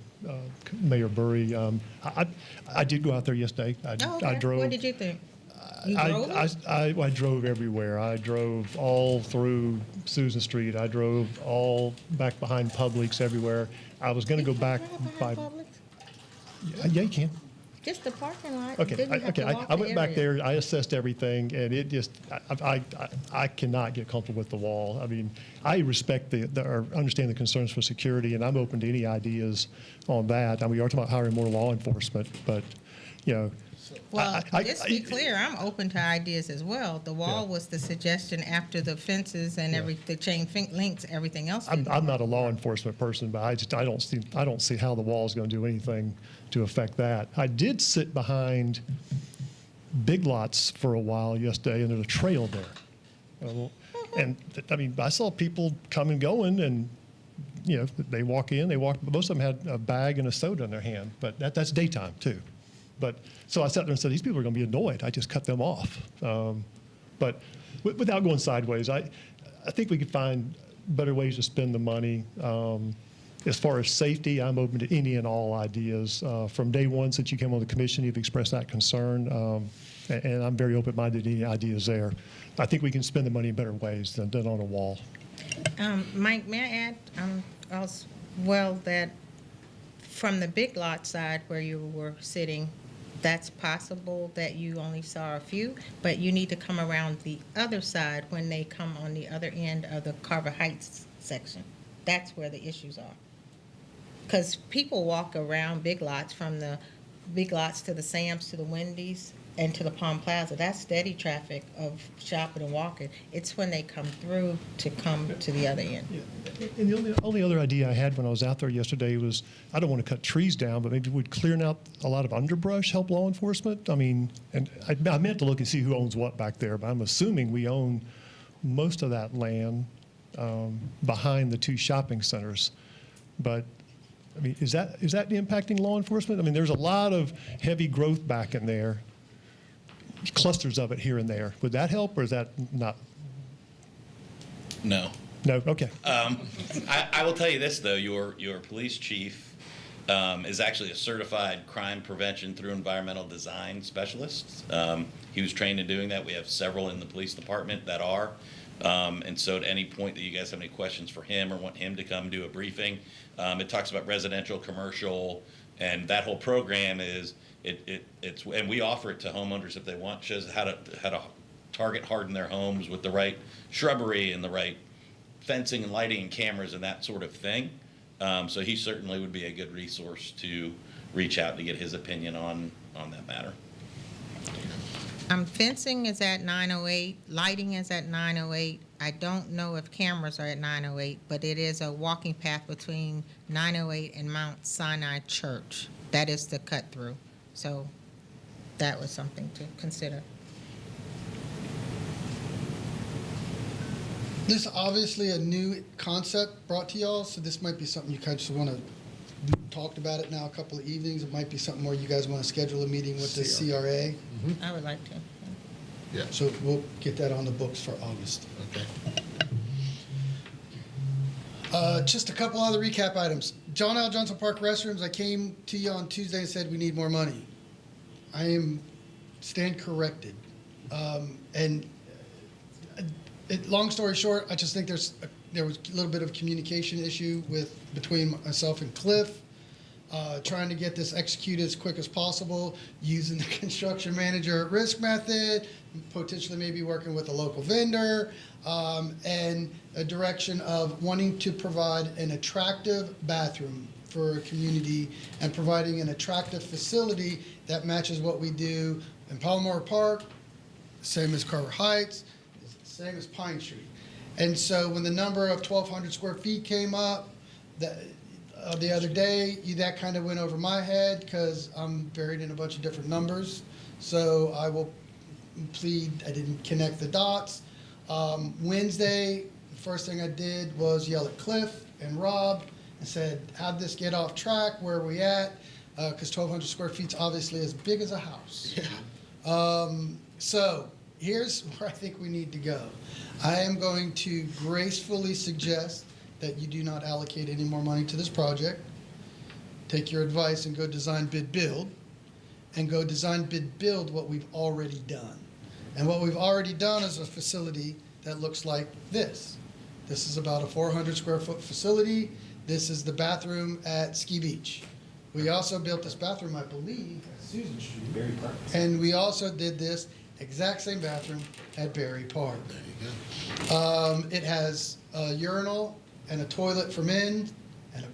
Mayor Burry. I did go out there yesterday. Oh, I okay. drove. What did you think? You drove it? I drove everywhere. I drove all through Susan Street. I drove all back behind Publix everywhere. I was going to go back by. Publix? Yeah, you can. Just the parking lot. Okay, Didn't have to walk I the went back area. there, I assessed everything, and it just, I cannot get comfortable with the wall. I mean, I respect or understand the concerns for security, and I'm open to any ideas on that. I mean, we are talking about hiring more law enforcement, but, you know. Well, just to be clear, I'm open to ideas as well. The wall Yeah. was the suggestion after the fences and the chain links, everything else. I'm didn't not a law enforcement person, but I don't see how the wall is going to do anything to affect that. I did sit behind Big Lots for a while yesterday, and there's a trail there. And I mean, I saw people come and going, and you know, they walk in, most of them had a bag and a soda in their hand, but that's daytime too. But so I sat there and said, these people are going to be annoyed. I just cut them off. But without going sideways, I think we could find better ways to spend the money. As far as safety, I'm open to any and all ideas. From day one, since you came on the commission, you've expressed that concern, and I'm very open-minded to any ideas there. I think we can spend the money in better ways than on a wall. Mike, may I add as well that from the Big Lot side where you were sitting, that's possible that you only saw a few, but you need to come around the other side when they come on the other end of the Carver Heights section. That's where the issues are. Because people walk around Big Lots, from the Big Lots to the Sam's to the Wendy's and to the Palm Plaza. That's steady traffic of shopping and walking. It's when they come through to come to the other end. Yeah. And the only other idea I had when I was out there yesterday was, I don't want to cut trees down, but maybe would clearing out a lot of underbrush help law enforcement? I mean, and I meant to look and see who owns what back there, but I'm assuming we own most of that land behind the two shopping centers. But I mean, is that impacting law enforcement? I mean, there's a lot of heavy growth back in there, clusters of it here and there. Would that help, or is that not? No. No? Okay. I will tell you this, though. Your police chief is actually a certified crime prevention through environmental design specialist. He was trained in doing that. We have several in the police department that are. And so at any point that you guys have any questions for him or want him to come do a briefing, it talks about residential, commercial, and that whole program is, it's, and we offer it to homeowners if they want, shows how to target harden their homes with the right shrubbery and the right fencing and lighting and cameras and that sort of thing. So he certainly would be a good resource to reach out to get his opinion on that matter. Fencing is at 908, lighting is at 908. I don't know if cameras are at 908, but it is a walking path between 908 and Mount Sinai Church. That is the cut through. So that was something to consider. This is obviously a new concept brought to y'all, so this might be something you kind of just want to, we talked about it now a couple of evenings. It might be something where you guys want to schedule a meeting with the CRA. I would like to. Yeah. So we'll get that on the books for August. Okay. Just a couple other recap items. John L. Johnson Park restrooms, I came to you on Tuesday and said we need more money. I stand corrected. Long story short, I just think there was a little bit of communication issue between myself and Cliff, trying to get this executed as quick as possible, using the construction manager at risk method, potentially maybe working with a local vendor, and a direction of wanting to provide an attractive bathroom for a community and providing an attractive facility that matches what we do in Palomar Park, same as Carver Heights, same as Pine Street. And so when the number of 1,200 square feet came up the other day, that kind of went over my head because I'm buried in a bunch of different numbers. So I will plead I didn't connect the dots. Wednesday, the first thing I did was yell at Cliff and Rob and said, how'd this get off track? Where are we at? Because 1,200 square feet's obviously as big as a house. So here's where I think we need to go. I am going to gracefully suggest that you do not allocate any more money to this project. Take your advice and go design, bid, build, and go design, bid, build what we've already done. And what we've already done is a facility that looks like this. This is about a 400 square foot facility. This is the bathroom at Ski Beach. We also built this bathroom, I believe, at Susan Street. Very Park. And we also did this exact same bathroom at Berry Park. There you go. It has a urinal and a toilet for men, and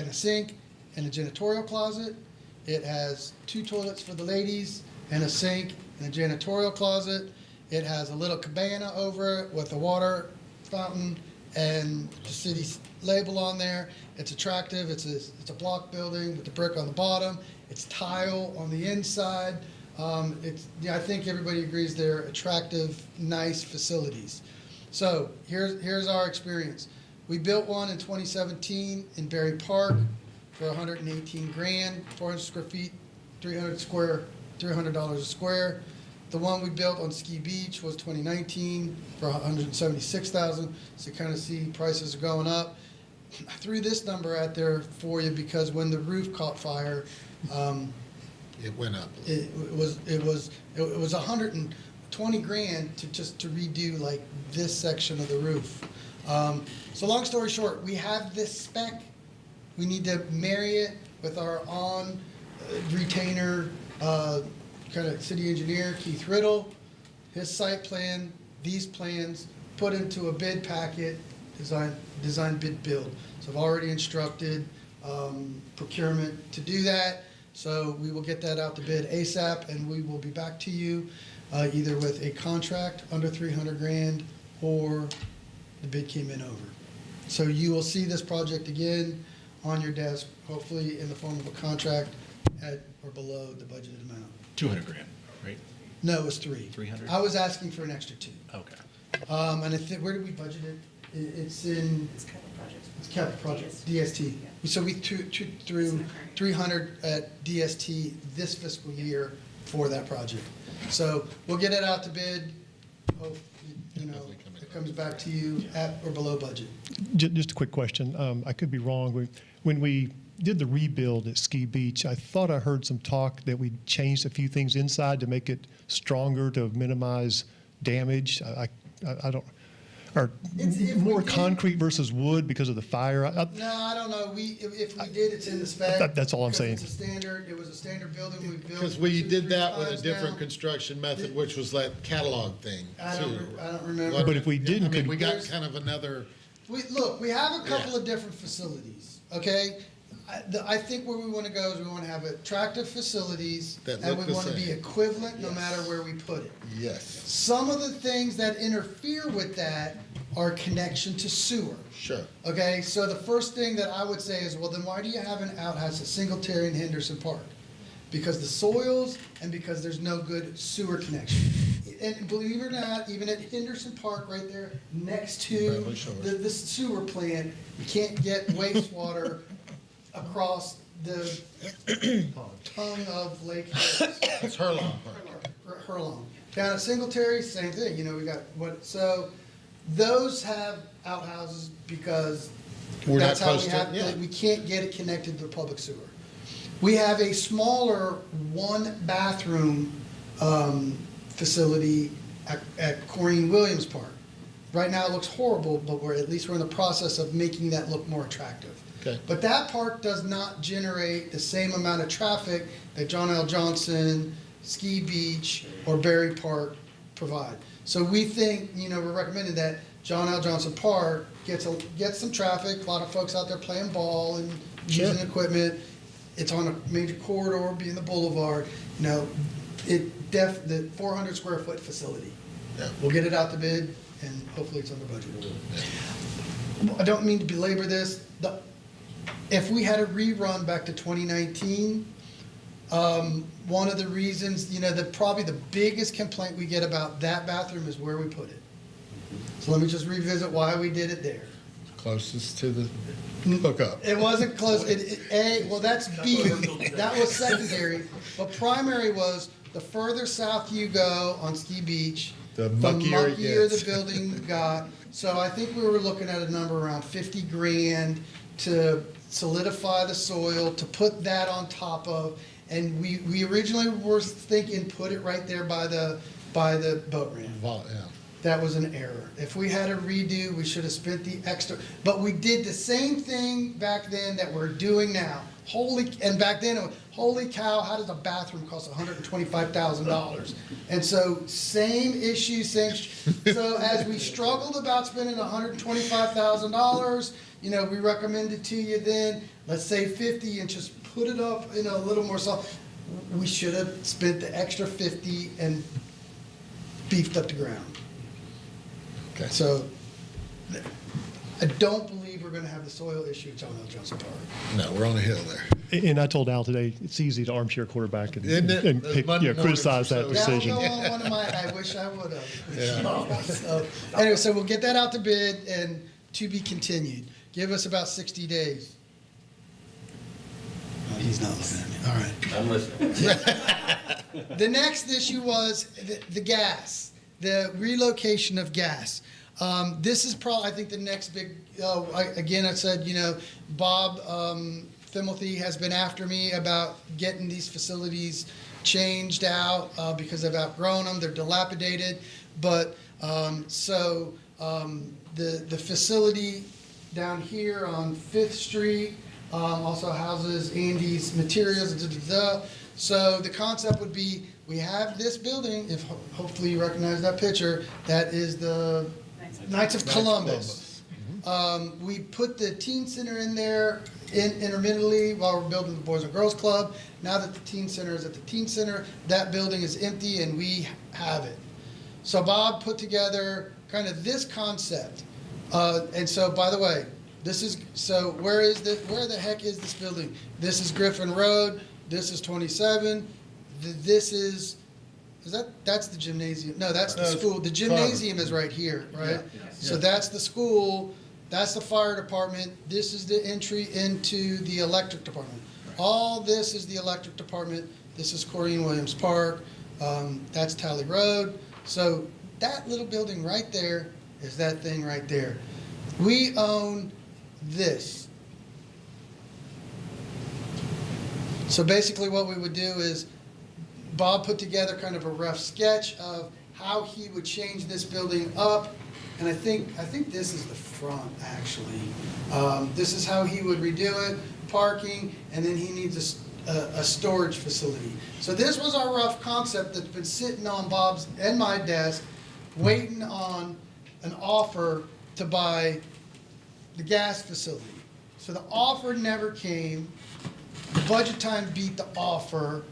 a sink, and a janitorial closet. It has 2 toilets for the ladies, and a sink, and a janitorial closet. It has a little cabana over it with a water fountain and the city's label on there. It's attractive. It's a block building with the brick on the bottom. It's tile on the inside. I think everybody agrees they're attractive, nice facilities. So here's our experience. We built one in 2017 in Berry Park for $118 grand, 400 square feet, $300 a square. The one we built on Ski Beach was 2019 for $176,000. So you kind of see prices are going up. I threw this number out there for you because when the roof caught fire, It went up. it was $120 grand to redo like this section of the roof. So long story short, we have this spec. We need to marry it with our retainer, kind of city engineer, Keith Riddle, his site plan, these plans, put into a bid packet, design, bid, build. So I've already instructed procurement to do that. So we will get that out to bid ASAP, and we will be back to you either with a contract under 300 grand or the bid came in over. So you will see this project again on your desk, hopefully in the form of a contract at or below the budgeted amount. 200 grand, right? No, it was 3. 300? I was asking for an extra 2. Okay. And I think, where did we budget it? It's in. It's capital projects. It's capital project, DST. So we threw 300 at DST this fiscal year for that project. So we'll get it out to bid. Hope, it comes back to you at or below budget. Just a quick question. I could be wrong. When we did the rebuild at Ski Beach, I thought I heard some talk that we changed a few things inside to make it stronger to minimize damage. I don't, or If we more did- concrete versus wood because of the fire. No, I don't know. If we did, it's in the spec. That's all I'm because saying. It's a standard, it was a standard building we built. Because we 2, did 3 that with a times different now. construction method, which was that catalog thing, I too. don't remember. But if we didn't, I mean, could- we got kind of another, We have a couple of different facilities, okay? I think where we want to go is we want to have attractive facilities, That and look we the want to be same. equivalent no matter where we put it. yes, Some of the things that interfere with that are connection to sewer. sure. Okay, so the first thing that I would say is, well, then why do you have an outhouse at Singletary and Henderson Park? Because the soils and because there's no good sewer connection. And believe it or not, even at Henderson Park right there, next to Bradley Shores. the sewer plant, you can't get wastewater across the tongue of Lake Harris. It's Hurlong Park. Hurlong. Down at Singletary, same thing, we got so those have outhouses because We're not that's how close we to- have, yeah. we can't get it connected to the public sewer. We have a smaller 1-bathroom facility at Corrine Williams Park. Right now it looks horrible, but we're in the process of making that look more attractive. Okay. But that park does not generate the same amount of traffic that John L. Johnson, Ski Beach, or Berry Park provide. So we think, we're recommending that John L. Johnson Park gets some traffic, a lot of folks out there playing ball and using equipment. It's on a major corridor, being the boulevard, the 400 square foot facility. Yeah. We'll get it out to bid and hopefully it's under budget. I don't mean to belabor this. If we had a rerun back to 2019, one of the reasons, probably the biggest complaint we get about that bathroom is where we put it. So let me just revisit why we did it there. Closest to the hookup. It wasn't close. Well, that's B. That was secondary. But primary was the further south you go on Ski Beach, The muckier it muckier gets. the building got. So I think we were looking at a number around 50 grand to solidify the soil, to put that on top of. And we originally were thinking put it right there by the boat ramp. Yeah. That was an error. If we had a redo, we should have spent the extra. But we did the same thing back then that we're doing now. And back then, it was, holy cow, how does a bathroom cost $125,000? And so, same issue, so as we struggled about spending $125,000, we recommended to you then, let's say 50 and just put it up in a little more soft. We should have spent the extra 50 and beefed up the ground. Okay. So, I don't believe we're gonna have the soil issue at John L. Johnson Park. No, we're on a hill there. And I told Al today, it's easy to armchair quarterback and, Isn't it? and Those pick, Monday criticize that mornings are That will decision. go on one of my, I wish I would have. Yeah. So, anyway, so we'll get that out to bid and to be continued. Give us about 60 days. Oh, he's not looking at me, all right. I'm listening. The next issue was the gas, the relocation of gas. This is probably, I think, the next big, again, I said, Bob Fimmelty has been after me about getting these facilities changed out because they've outgrown them, they're dilapidated. But, the facility down here on 5th Street also houses Andy's materials, So the concept would be, we have this building, if hopefully you recognize that picture, that is the Knights of Columbus. We put the teen center in there intermittently while we're building the Boys and Girls Club. Now that the teen center is at the teen center, that building is empty and we have it. So Bob put together kind of this concept. And so, by the way, where the heck is this building? This is Griffin Road. This is 27. That's the gymnasium. No, that's the school. The gymnasium is right here, right? So that's the school, that's the fire department, this is the entry into the electric department. All this is the electric department, this is Corrine Williams Park, that's Tally Road. So that little building right there is that thing right there. We own this. So basically what we would do is, Bob put together kind of a rough sketch of how he would change this building up. And I think this is the front, actually. This is how he would redo it, parking, and then he needs a storage facility. So this was our rough concept that's been sitting on Bob's and my desk, waiting on an offer to buy the gas facility. So the offer never came. The budget time beat the offer.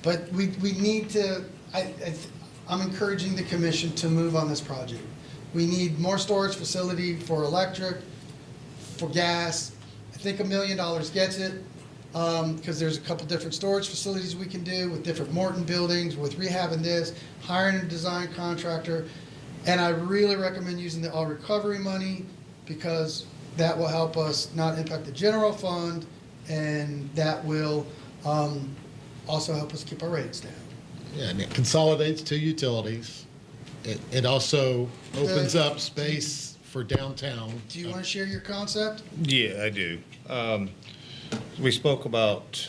But we need to, I'm encouraging the commission to move on this project. We need more storage facility for electric, for gas. I think $1 million gets it, because there's a couple different storage facilities we can do with different Morton buildings, with rehabbing this, hiring a design contractor. And I really recommend using the all recovery money, because that will help us not impact the general fund, and that will, also help us keep our rates down. Yeah, and it consolidates two utilities. It also opens up space for downtown. Do you want to share your concept? Yeah, I do. We spoke about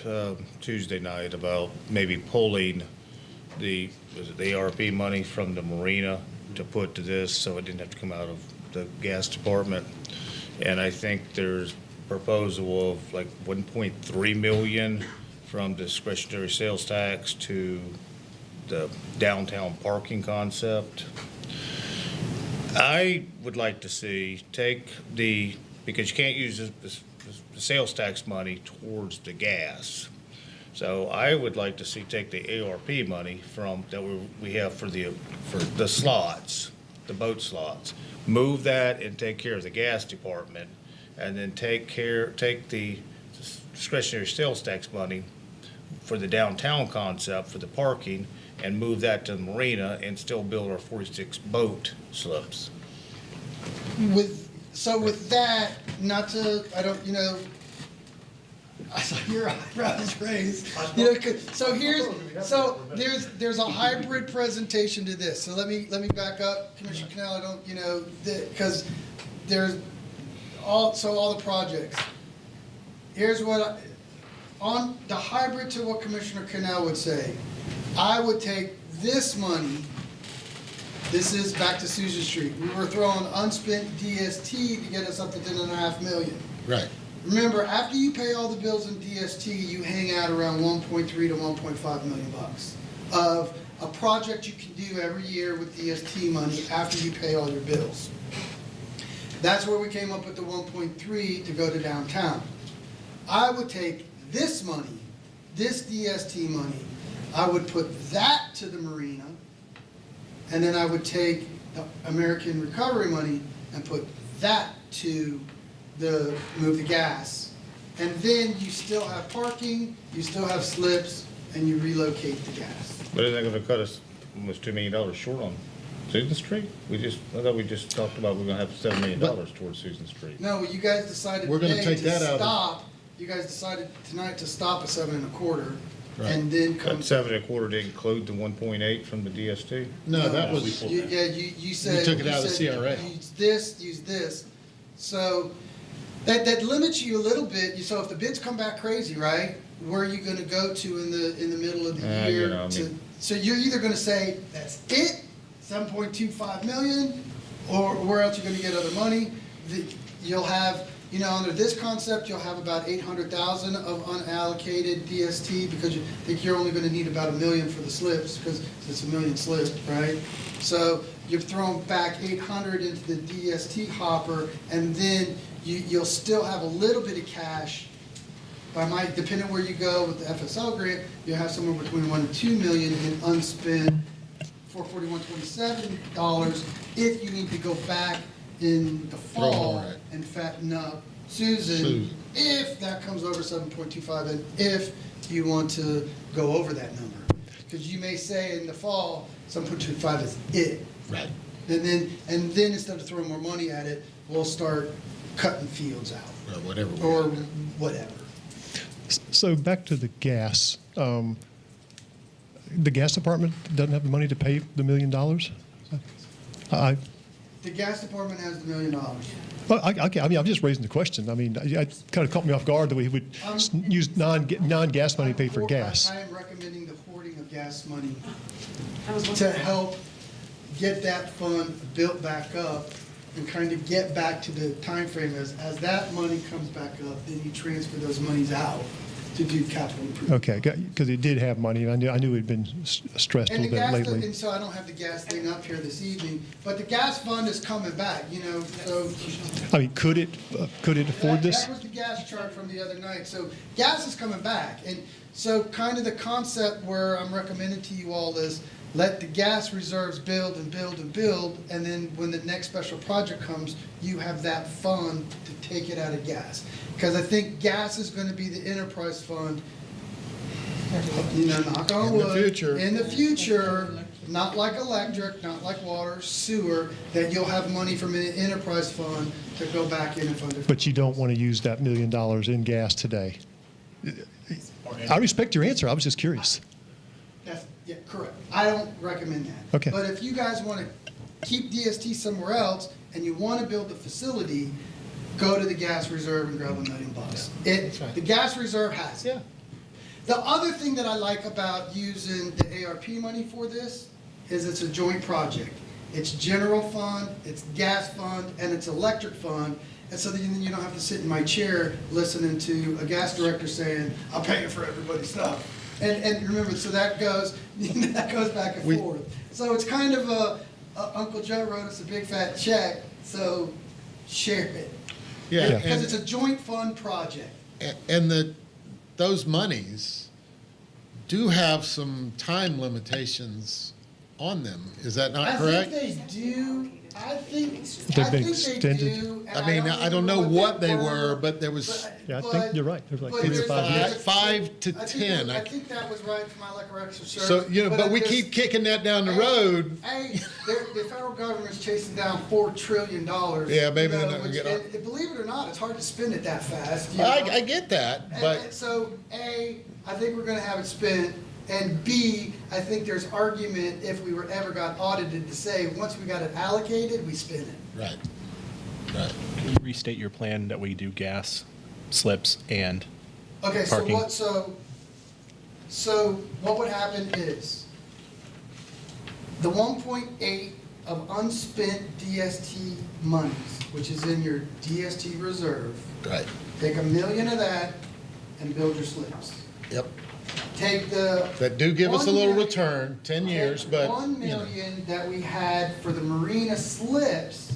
Tuesday night about maybe pulling the ARP money from the marina to put to this, so it didn't have to come out of the gas department. And I think there's proposal of like 1.3 million from discretionary sales tax to the downtown parking concept. I would like to see because you can't use the sales tax money towards the gas. So I would like to see take the ARP money that we have for the slots, the boat slots, move that and take care of the gas department, and then take the discretionary sales tax money for the downtown concept for the parking, and move that to the marina and still build our 46 boat slips. With that, not to, I don't, I saw your eyebrows raised. So there's a hybrid presentation to this. So let me back up, Commissioner Canal. I don't, because there's all the projects. Here's what on the hybrid to what Commissioner Canal would say. I would take this money. This is back to Susan Street. We were throwing unspent DST to get us up to 10.5 million. Right. Remember, after you pay all the bills in DST, you hang out around 1.3 to 1.5 million bucks of a project you can do every year with DST money after you pay all your bills. That's where we came up with the 1.3 to go to downtown. I would take this money, this DST money, I would put that to the marina, and then I would take the American Recovery money and put that to move the gas. And then you still have parking, you still have slips, and you relocate the gas. But isn't that gonna cut us almost $2 million short on Susan Street? I thought we just talked about we're gonna have $7 million towards Susan Street. No, you guys decided We're gonna today take to that out of- stop. You guys decided tonight to stop at 7.25, Right. and then come. That 7.25 didn't include the 1.8 from the DST? No, that was, You said. took it out of the said CRA. Use this. So that limits you a little bit. So if the bids come back crazy, right, where are you gonna go to in the middle of the year? So you're either gonna say, that's it, 7.25 million, or where else you're gonna get other money? You'll have, under this concept, you'll have about 800,000 of unallocated DST because you think you're only gonna need about 1 million for the slips because it's 1 million slips, right? So you're throwing back 800 into the DST hopper, and then you'll still have a little bit of cash. Depending where you go with the FSL grant, you'll have somewhere between 1 and 2 million in unspent $441.27 if you need to go back in the fall more at. and fatten up Susan, if that comes over 7.25, and if you want to go over that number. Because you may say in the fall, 7.25 is it. right. And then instead of throwing more money at it, we'll start cutting fields out. Or whatever. Or whatever. So back to the gas. The gas department doesn't have the money to pay the $1 million? The gas department has the $1 million. Well, I mean, I'm just raising the question. I mean, it kind of caught me off guard that we would use non-gas money to pay for gas. I am recommending the hoarding of gas money to help get that fund built back up and kind of get back to the time frame as that money comes back up, then you transfer those monies out to do capital improvement. Okay, because it did have money, and I knew it had been stressed a And the little bit gas, lately. and so I don't have the gas thing up here this evening, but the gas fund is coming back, so. I mean, could it afford this? That was the gas chart from the other night. So gas is coming back. And so kind of the concept where I'm recommending to you all is let the gas reserves build and build and build. And then when the next special project comes, you have that fund to take it out of gas. Because I think gas is going to be the enterprise fund, knock on In the wood. future. In the future, not like electric, not like water, sewer, that you'll have money from an enterprise fund to go back in and fund it. But you don't want to use that $1 million in gas today. I respect your answer. I was just curious. Yeah, correct. I don't recommend that. Okay. But if you guys want to keep DST somewhere else and you want to build the facility, go to the gas reserve and grab $1 million. The gas reserve has it. Yeah. The other thing that I like about using the ARP money for this is it's a joint project. It's general fund, it's gas fund, and it's electric fund. And so then you don't have to sit in my chair listening to a gas director saying, I'm paying for everybody's stuff. And remember, so that goes back and forth. So it's kind of Uncle Joe wrote us a big fat check, so share it. Yeah. Because it's a joint fund project. And those monies do have some time limitations on them. Is that not correct? I think they do I think, They've I been think they extended. do. and I mean, I don't know what they were, but there was Yeah, I think you're right. There's like but 3 or there's- 5 years. 5 to I 10. I think that was right for my recollection, sir. So, you know, but we I just- keep kicking that down the road. Hey, the federal government's chasing down $4 trillion. Yeah, maybe you know, they're not gonna get and believe it or not, it's hard to spend it that fast. You know? I get that, And but so, A, I think we're gonna have it spent, and B, I think there's argument if we were ever got audited to say, once we got it allocated, we spend it. right, right. Can you restate your plan that we do gas, slips, and Okay, so Parking. so what would happen is, the 1.8 of unspent DST monies, which is in your DST reserve, Right. take $1 million of that and build your slips. Yep. Take the. That do give us a 1 little million- return, 10 years, but, 1 you know. million that we had for the marina slips,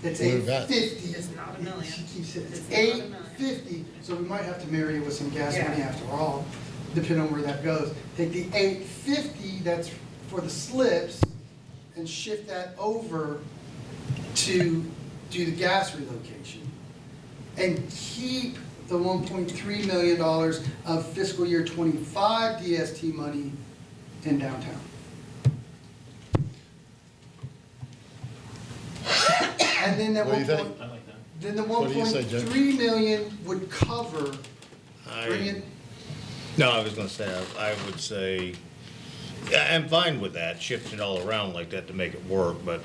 it's What is that? 850. It's not a million. She keeps it, it's It's not a million. 850, so we might have to marry it with some gas Yeah. money after all, depending on where that goes. Take the 850 that's for the slips and shift that over to do the gas relocation. And keep the $1.3 million of fiscal year '25 DST money in downtown. And then that What do you 1. think? Then the What do you say, Jim? 1.3 million would cover, bring it, No, I was gonna say, I would say, yeah, I'm fine with that, shifting it all around like that to make it work, but,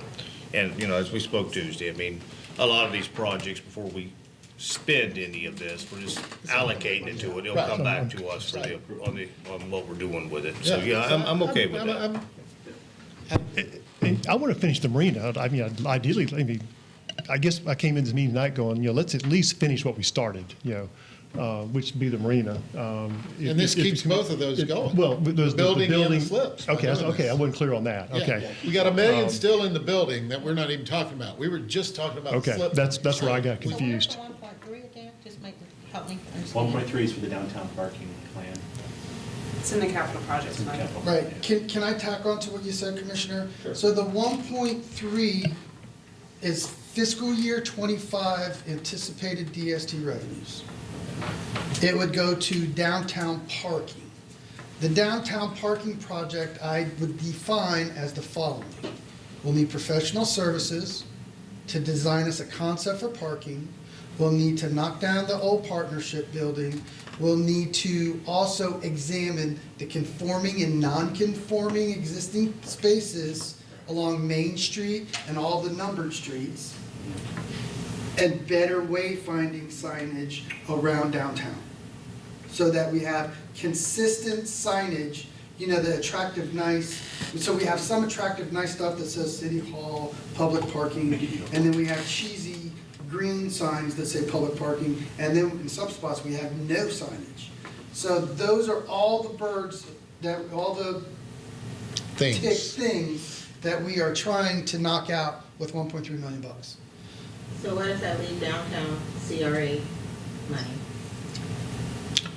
and, you know, as we spoke Tuesday, I mean, a lot of these projects, before we spend any of this, we're just allocating it to it, it'll come back to us for the, on what we're doing with it. So, yeah, I'm okay with that. I want to finish the marina. I mean, ideally, I guess I came in this meeting tonight going, let's at least finish what we started, which would be the marina. And this keeps both of those going. Well, there's the building and the building. slips. Okay, I wasn't clear on that. Yeah. Okay. We got $1 million still in the building that we're not even talking about. We were just talking about the Okay, slip. that's where I got So where's confused. the 1.3 again? Just help me understand. 1.3 is for the downtown parking plan. It's in the capital projects It's in fund. capital. right, can I tack on to what you said, Commissioner? So the 1.3 is fiscal year '25 anticipated DST revenues. It would go to downtown parking. The downtown parking project I would define as the following. We'll need professional services to design us a concept for parking. We'll need to knock down the old partnership building. We'll need to also examine the conforming and non-conforming existing spaces along Main Street and all the numbered streets, and better wayfinding signage around downtown, so that we have consistent signage, the attractive, nice, so we have some attractive, nice stuff that says City Hall, public parking, and then we have cheesy green signs that say public parking, and then in some spots, we have no signage. So those are all the all the things that we are trying to knock out with $1.3 million. So where does that leave downtown CRA money?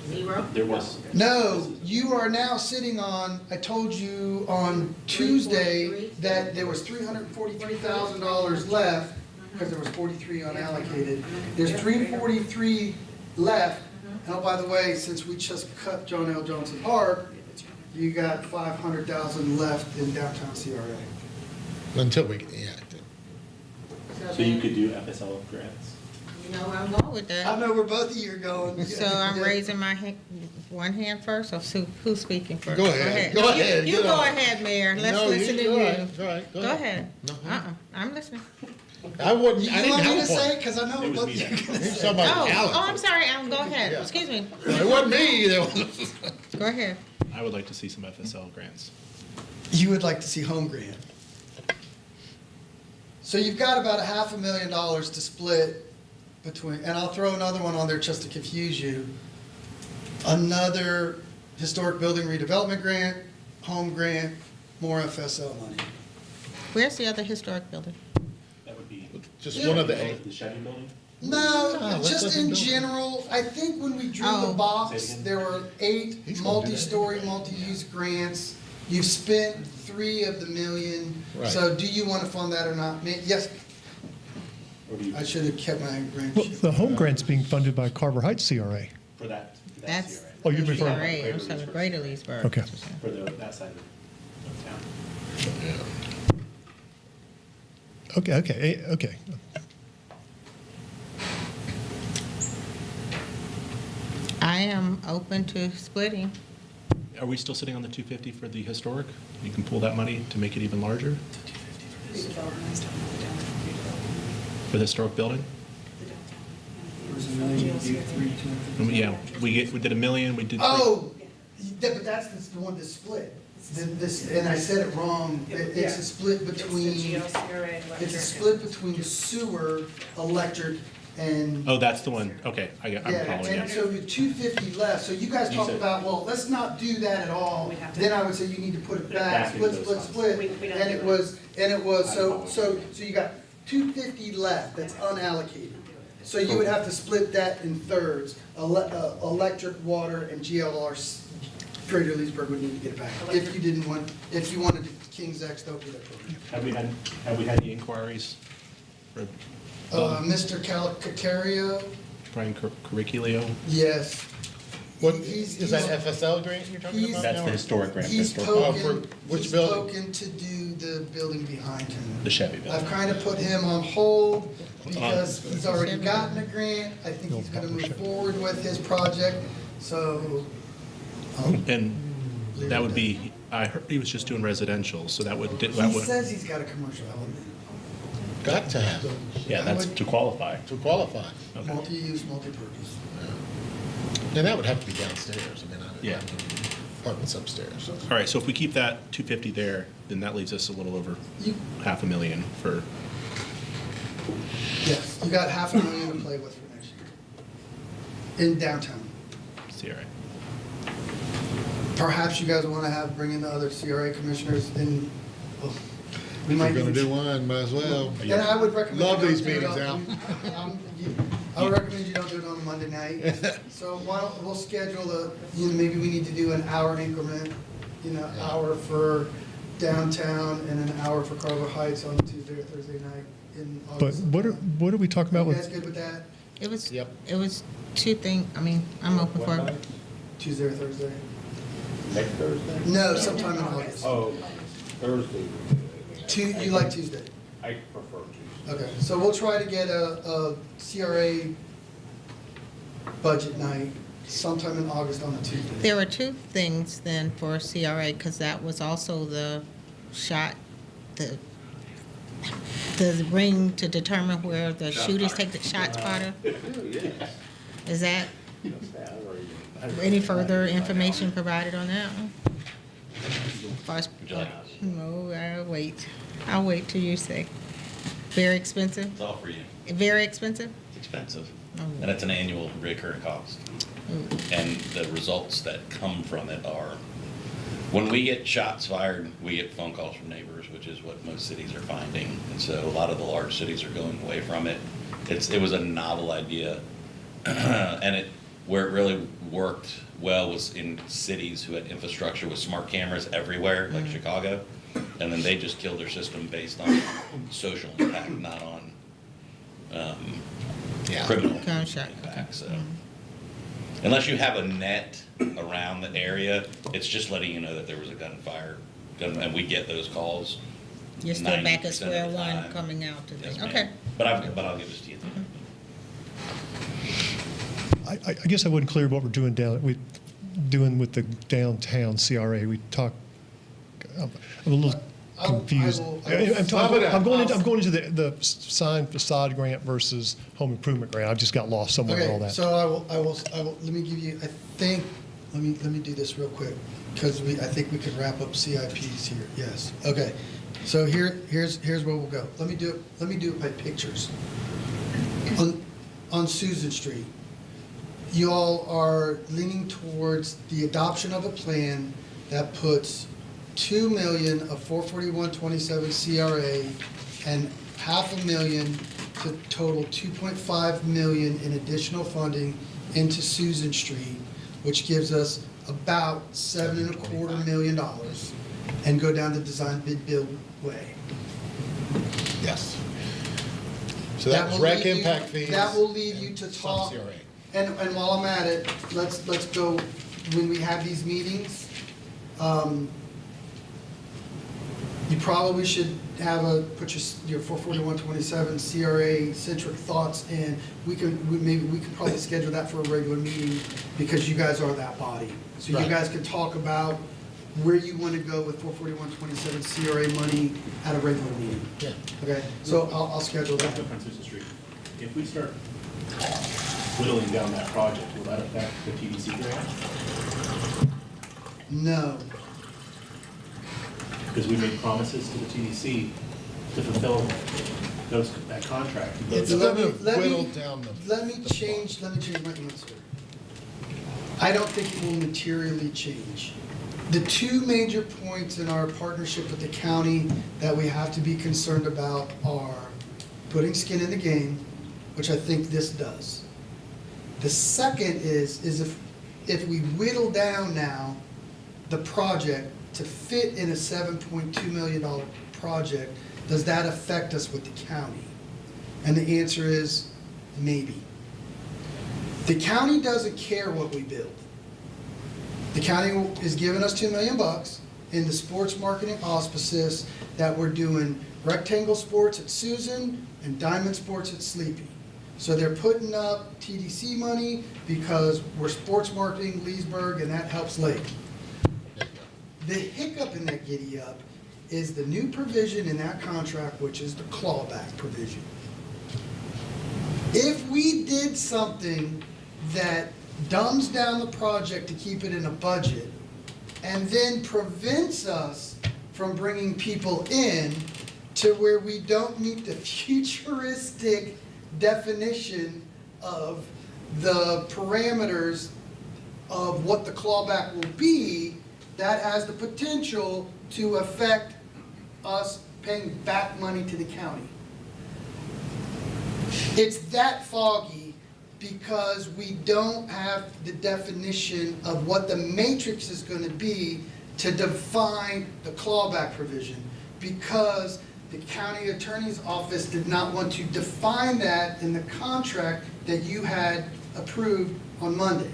Zero? There was. No, you are now sitting on, I told you on Tuesday 343? that there was $343,000 left, because there was 43 unallocated. There's 343 left, and oh, by the way, since we just cut John L. Johnson Park, you got 500,000 left in downtown CRA. Until we, So you could do FSL grants. You know where I'm going with I that. know where both of you are going. So I'm raising my one hand first, or who's speaking first? Go ahead. No, Go you- ahead. You Get go on. ahead, Mayor. Let's No, listen to go you. ahead. Go ahead. Go ahead. No. I'm listening. I wouldn't, You I didn't want me to have say, one. because I know It was what me you're that- gonna He's say. talking about Alex. I'm sorry, Alan, go ahead. Yeah. Excuse me. It wasn't me. That was- Go ahead. I would like to see some FSL grants. You would like to see home grant. So you've got about $500,000 to split between, and I'll throw another one on there just to confuse you. Another historic building redevelopment grant, home grant, more FSL money. Where's the other historic building? That would be. Just one of the eight. The Chevy building? No, let's just let him in go. general, I think when we drew Oh. the box, Say it again. there were 8 He's gonna do that. multi-story, multi-use grants. You've spent 3 of the million, Right. so do you want to fund that or not? Yes, Or do you, I should have kept my grant Well, sheet. the home grant's being funded by Carver Heights CRA. for that That's CRA, Oh, you're referring- CRA, I'm sorry, Greater Leesburg. Okay. for that side of town. Okay. I am open to splitting. Are we still sitting on the 250 for the historic? You can pull that money to make it even larger Redevelopment, I was talking about the downtown redevelopment, for the historic building? the downtown. Where's the million, you gave 3, 250? Yeah, we did $1 million, we did. Oh, but that's the one that's split. And I said it wrong. It's a split between, It's the GLCRA electric. it's a split between sewer, electric, and. Oh, that's the one, okay, I'm Yeah, following and you. so with 250 left, so you guys You talked said- about, well, let's not do that at all. We'd have to- Then I would say you need to put it Put it back, back into split, those split, funds. split. We don't And do it it. was, so you got 250 left that's unallocated. So you would have to split that in thirds. Electric, water, and GLR, Greater Leesburg would need to get it back. If you didn't want, if you wanted King's X, they'll do that program. Have we had any inquiries for Mr. Calicario, Brian Curriculio? yes. What, He's- is that FSL grant you're talking he's- about That's now? the historic grant. He's historic- Oh, poking, for which he's building? poking to do the building behind him. The Chevy building. I've kind of put him on hold because he's already gotten a grant. I think he's gonna move forward with his project, so. And that would be, I heard he was just doing residential, so that would, He that would, says he's got a commercial element, Got to have, Yeah, that's to qualify. to qualify. multi-use, multi-purpose. And that would have to be downstairs, I mean, Yeah. apartments upstairs. all right, so if we keep that 250 there, then that leaves us a little over You, $500,000 for, yes, you got $500,000 to play with for next year. In downtown. CRA. Perhaps you guys wanna bring in the other CRA commissioners and, well, we If might. you're gonna need- do one, might as well. And I would recommend. Love you don't these do it meetings, on- I would recommend you don't do it on a Monday night. So why don't, we'll schedule maybe we need to do an hour increment, hour for downtown and an hour for Carver Heights on Tuesday or Thursday night in But August. what are we talking about You guys with, good with that? Yep. It was 2 things, I mean, I'm open for it. Tuesday or Thursday? Next Thursday? No, sometime in August. Oh, Thursday. You like Tuesday? I prefer Tuesday. Okay, so we'll try to get a CRA budget night sometime in August on a Tuesday. There were 2 things then for CRA, because that was also the shot, the ring to determine where the shooters take the shot spotter. Is that, any further information provided on that one? Far as- No, I'll wait till you say. Very expensive? It's all for you. Very expensive? It's expensive. Oh. And it's an annual recurring cost. And the results that come from it are, when we get shots fired, we get phone calls from neighbors, which is what most cities are finding. And so a lot of the large cities are going away from it. It was a novel idea. And where it really worked well was in cities who had infrastructure with smart cameras everywhere, like Chicago. And then they just killed their system based on social impact, not on criminal Gunshot. impact. So unless you have a net around the area, it's just letting you know that there was a gunfire. And we get those calls. You're still back 90% at of square the one time. coming out to Yes, this. ma'am. Okay. But I'll give this to you. I guess I wasn't clear what we're doing doing with the downtown CRA. We talked, I'm a little confused. I'm going into the sign facade grant versus home improvement grant. I just got lost somewhere in all Okay, that. so I will, let me give you, let me do this real quick, because I think we could wrap up CIPs here, yes. Okay, so here's where we'll go. Let me do it by pictures. On Susan Street, you all are leaning towards the adoption of a plan that puts 2 million of 44127 CRA and $500,000 to total 2.5 million in additional funding into Susan Street, which gives us about $7.25 million. and go down the design bid build way. Yes. So that was will rec lead you- impact fees. That will lead you to and some talk, CRA. and while I'm at it, let's go, when we have these meetings, you probably should have put your 44127 CRA centric thoughts in. Maybe we can probably schedule that for a regular meeting because you guys are that body. So you Right. guys can talk about where you want to go with 44127 CRA money at a regular meeting. Yeah. Okay, so I'll schedule that. Dr. Francis Street, if we start whittling down that project, will that affect the TDC grant? No. Because we made promises to the TDC to fulfill that contract. It's Let me- gonna let me- whittle down the. Let me change my answer. I don't think it will materially change. The two major points in our partnership with the county that we have to be concerned about are putting skin in the game, which I think this does. The second is if we whittle down now the project to fit in a $7.2 million project, does that affect us with the county? And the answer is maybe. The county doesn't care what we build. The county is giving us $2 million in the sports marketing auspices that we're doing rectangle sports at Susan and diamond sports at Sleepy. So they're putting up TDC money because we're sports marketing Leesburg and that helps Lake. The hiccup in that giddy up is the new provision in that contract, which is the clawback provision. If we did something that dumbs down the project to keep it in a budget and then prevents us from bringing people in to where we don't meet the futuristic definition of the parameters of what the clawback will be, that has the potential to affect us paying back money to the county. It's that foggy because we don't have the definition of what the matrix is going to be to define the clawback provision, because the county attorney's office did not want to define that in the contract that you had approved on Monday.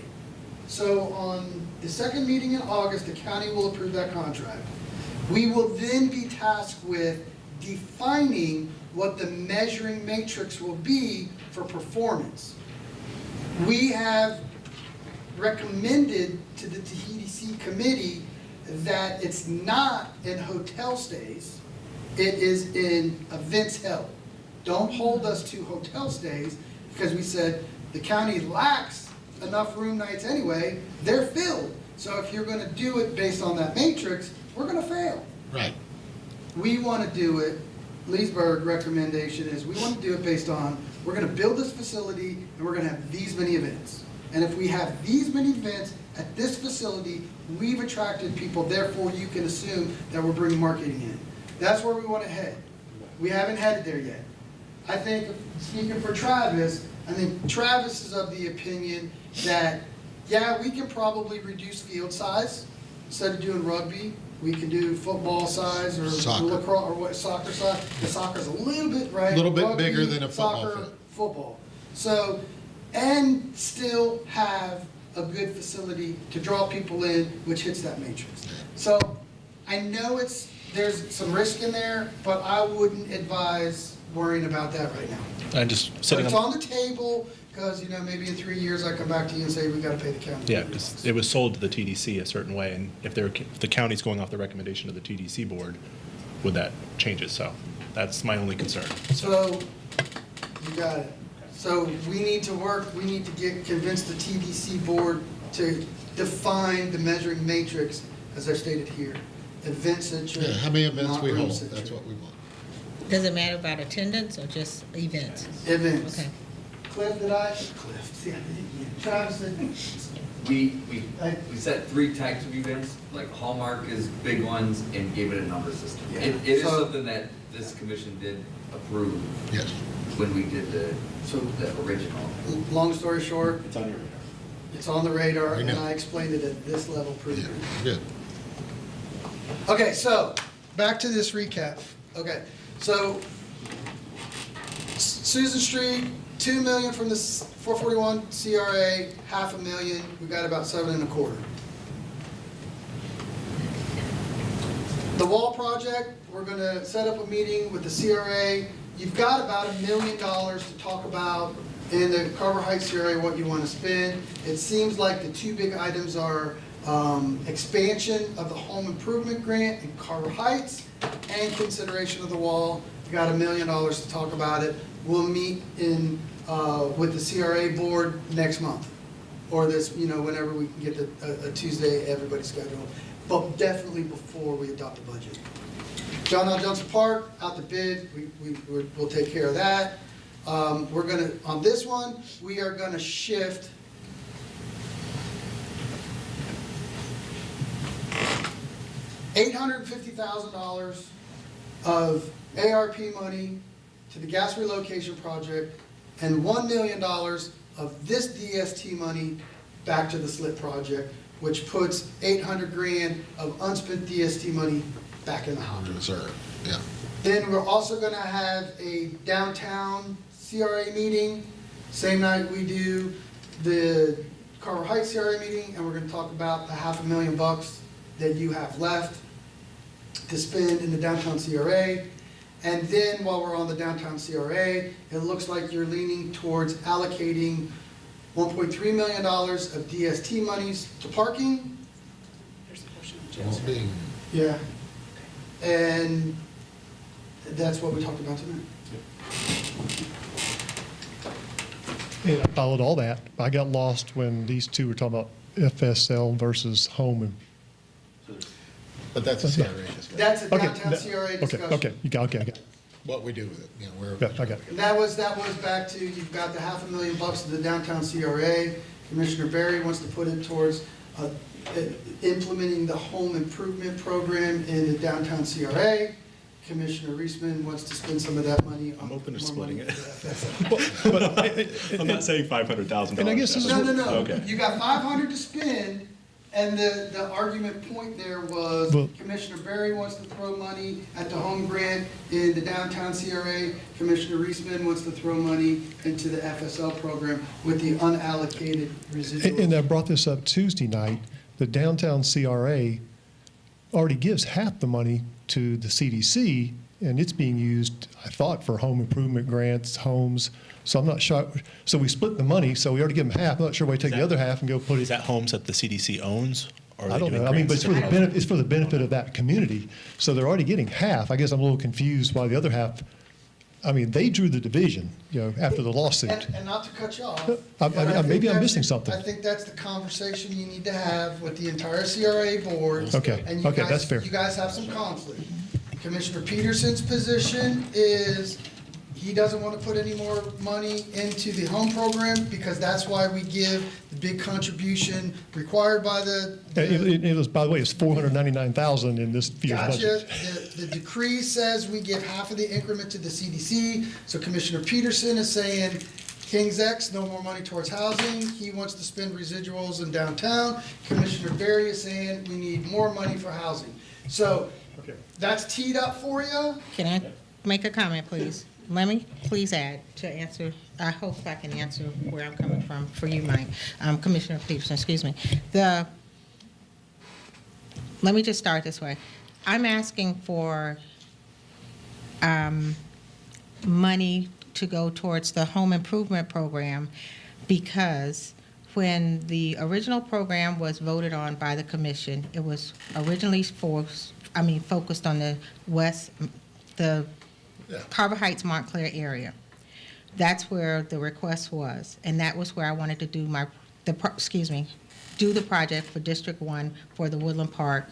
So on the second meeting in August, the county will approve that contract. We will then be tasked with defining what the measuring matrix will be for performance. We have recommended to the TDC committee that it's not in hotel stays, it is in events held. Don't hold us to hotel stays, because we said the county lacks enough room nights anyway, they're filled. So if you're gonna do it based on that matrix, we're gonna fail. Right. We wanna do it, Leesburg recommendation is, we wanna do it based on, we're gonna build this facility and we're gonna have these many events. And if we have these many events at this facility, we've attracted people, therefore you can assume that we're bringing marketing in. That's where we wanna head. We haven't headed there yet. I think, speaking for Travis, I think Travis is of the opinion that, yeah, we can probably reduce field size. Instead of doing rugby, we can do football size or Soccer. lacrosse or what, soccer size. The soccer's a little bit, right? Little bit Rugby, bigger than a football soccer, field. football. So, and still have a good facility to draw people in, which hits that matrix. So, I know there's some risk in there, but I wouldn't advise worrying about that right now. And just But sitting it's on, on the table, because, maybe in 3 years I come back to you and say, we gotta pay the county. yeah, because it was sold to the TDC a certain way, and if the county's going off the recommendation of the TDC board, would that change it? So that's my only concern. So, you got it. So we need to convince the TDC board to define the measuring matrix, as I stated here. Event-centric. Yeah, how many events not we hold, room-centric. that's what we want. Does it matter about attendance or just events? Events. Okay. Travis, We set 3 types of events, like Hallmark is big ones, and gave it a number system. Yeah. It is So- something that this commission did approve Yes. when we did the original. long story short, It's on your radar. it's on the radar, I and know. I explained it at this level pretty Yeah, good. good. Okay, so back to this recap. Okay, so Susan Street, 2 million from the 441 CRA, $500,000. We got about 7.25. The wall project, we're going to set up a meeting with the CRA. You've got about $1 million to talk about in the Carver Heights CRA, what you want to spend. It seems like the two big items are expansion of the home improvement grant in Carver Heights and consideration of the wall. We got $1 million to talk about it. We'll meet in with the CRA board next month, or this, whenever we can get a Tuesday everybody's schedule, but definitely before we adopt the budget. John L. Johnson Park, out the bid, we'll take care of that. We're gonna, on this one, we are gonna shift $850,000 of ARP money to the gas relocation project and $1 million of this DST money back to the SLIP project, which puts 800 grand of unspent DST money back in the house. Reserve, yeah. Then we're also gonna have a downtown CRA meeting, same night we do the Carver Heights CRA meeting, and we're gonna talk about the $500,000 that you have left to spend in the downtown CRA. And then while we're on the downtown CRA, it looks like you're leaning towards allocating $1.3 million of DST monies to parking. There's a portion of Won't Joe's. be. Yeah. And that's what we talked about tonight. And I followed all that. I got lost when these two were talking about FSL versus home. But that's a CRA discussion. That's a Okay, downtown CRA discussion. Okay, okay. What we do with it, Yeah, I got it. And that was back to, you've got the $500,000 to the downtown CRA. Commissioner Berry wants to put it towards implementing the home improvement program in the downtown CRA. Commissioner Reisman wants to spend some of that money on. I'm open to more splitting money it. for the FSL. I'm not saying $500,000. And I guess this is No. Okay. You got 500 to spend, and the argument point there was Well- Commissioner Berry wants to throw money at the home grant in the downtown CRA. Commissioner Reisman wants to throw money into the FSL program with the unallocated residuals. And I brought this up Tuesday night. The downtown CRA already gives half the money to the CDC, and it's being used, I thought, for home improvement grants, homes. So I'm not sure. So we split the money, so we already give them half. I'm not sure why we take the other half and go put Is it. that homes that the CDC owns? Or are I they don't doing know. I mean, but grants? it's for the benefit of that community. So they're already getting half. I guess I'm a little confused why the other half. I mean, they drew the division, after the lawsuit. And not to cut you off. I- but I think maybe I'm that's- missing something. I think that's the conversation you need to have with the entire CRA board. Okay, And you okay, guys- that's fair. You guys have some conflict. Commissioner Peterson's position is he doesn't want to put any more money into the home program because that's why we give the big contribution required by the. It was, by the way, it's $499,000 in this year's Gotcha. budget. The decree says we give half of the increment to the CDC. So Commissioner Peterson is saying King's X, no more money towards housing. He wants to spend residuals in downtown. Commissioner Berry is saying we need more money for housing. So that's teed up for you. Can I make a comment, please? Let me please add to answer, I hope I can answer where I'm coming from for you, Mike, Commissioner Peterson, excuse me. Let me just start this way. I'm asking for money to go towards the home improvement program because when the original program was voted on by the commission, it was originally focused on the Carver Heights, Montclair area. That's where the request was, and that was where I wanted to do do the project for District 1 for the Woodland Park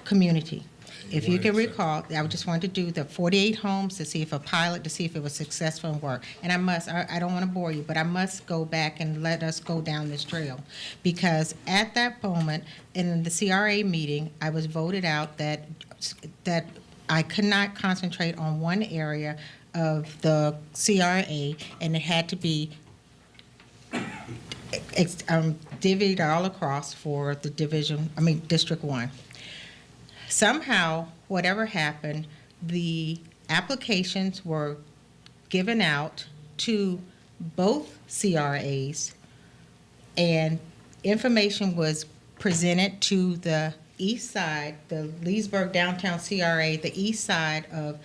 community. If you can recall, I just wanted to do the 48 homes to see if it was successful and work. And I don't want to bore you, but I must go back and let us go down this trail. Because at that moment, in the CRA meeting, I was voted out that I could not concentrate on one area of the CRA, and it had to be divvied all across for the District 1. somehow, whatever happened, the applications were given out to both CRAs, and information was presented to the east side, the Leesburg Downtown CRA, the east side of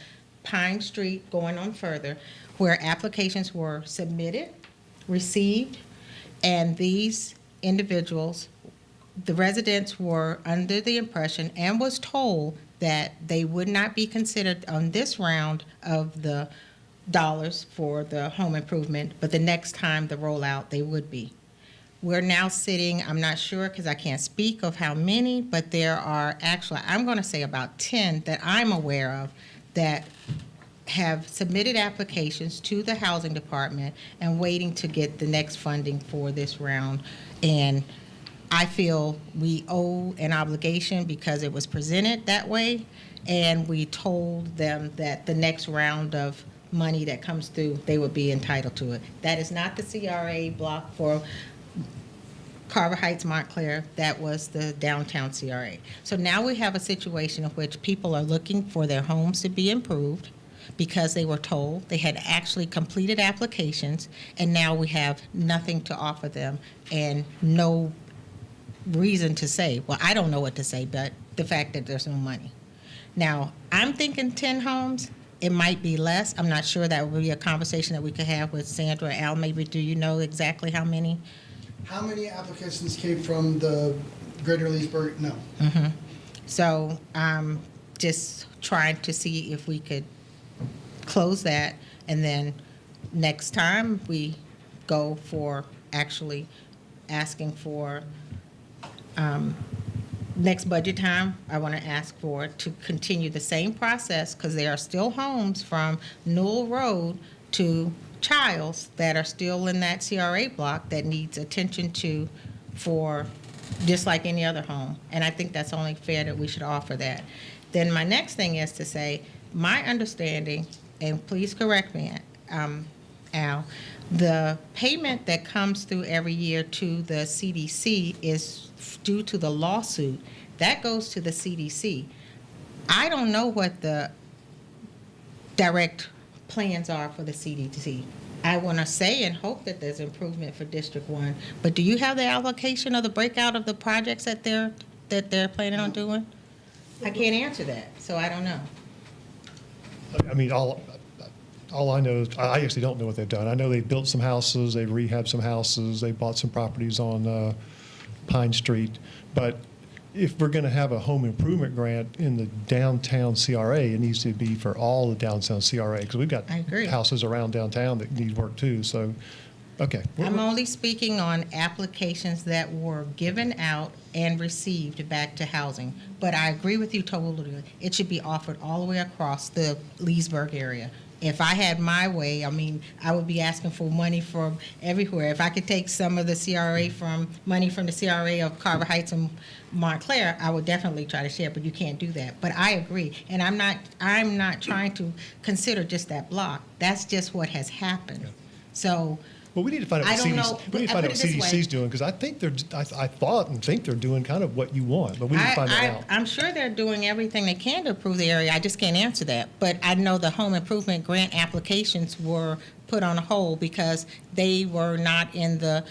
Pine Street going on further, where applications were submitted, received, and these individuals, the residents were under the impression and was told that they would not be considered on this round of the dollars for the home improvement, but the next time the rollout, they would be. We're now sitting, I'm not sure because I can't speak of how many, but there are actually, I'm going to say about 10 that I'm aware of that have submitted applications to the housing department and waiting to get the next funding for this round. And I feel we owe an obligation because it was presented that way, and we told them that the next round of money that comes through, they would be entitled to it. That is not the CRA block for Carver Heights, Montclair. That was the downtown CRA. So now we have a situation in which people are looking for their homes to be improved because they were told they had actually completed applications, and now we have nothing to offer them and no reason to say, well, I don't know what to say, but the fact that there's no money. Now, I'm thinking 10 homes. It might be less. I'm not sure. That would be a conversation that we could have with Sandra or Al. Maybe, do you know exactly how many? How many applications came from the Greater Leesburg? No. So I'm just trying to see if we could close that, and then next time we go for actually asking for next budget time, I want to ask for to continue the same process, because there are still homes from Newell Road to Childs that are still in that CRA block that needs attention to, for just like any other home. And I think that's only fair that we should offer that. Then my next thing is to say, my understanding, and please correct me, Al, the payment that comes through every year to the CDC is due to the lawsuit. That goes to the CDC. I don't know what the direct plans are for the CDC. I want to say and hope that there's improvement for District 1, but do you have the allocation or the breakout of the projects that they're planning on doing? I can't answer that, so I don't know. I mean, all I know is, I actually don't know what they've done. I know they built some houses, they rehabbed some houses, they bought some properties on Pine Street. But if we're going to have a home improvement grant in the downtown CRA, it needs to be for all the downtown CRA, because we've got houses around downtown that need work too. So, okay. I'm only speaking on applications that were given out and received back to housing. But I agree with you totally. It should be offered all the way across the Leesburg area. If I had my way, I mean, I would be asking for money from everywhere. If I could take some of the CRA money from the CRA of Carver Heights and Montclair, I would definitely try to share, but you can't do that. But I agree, and I'm not trying to consider just that block. That's just what has happened. Yeah. So. Well, we need to find out what CDC's doing, because I think I thought and think they're doing kind of what you want, but we need to find that out. I'm sure they're doing everything they can to improve the area. I just can't answer that. But I know the home improvement grant applications were put on hold because they were not in the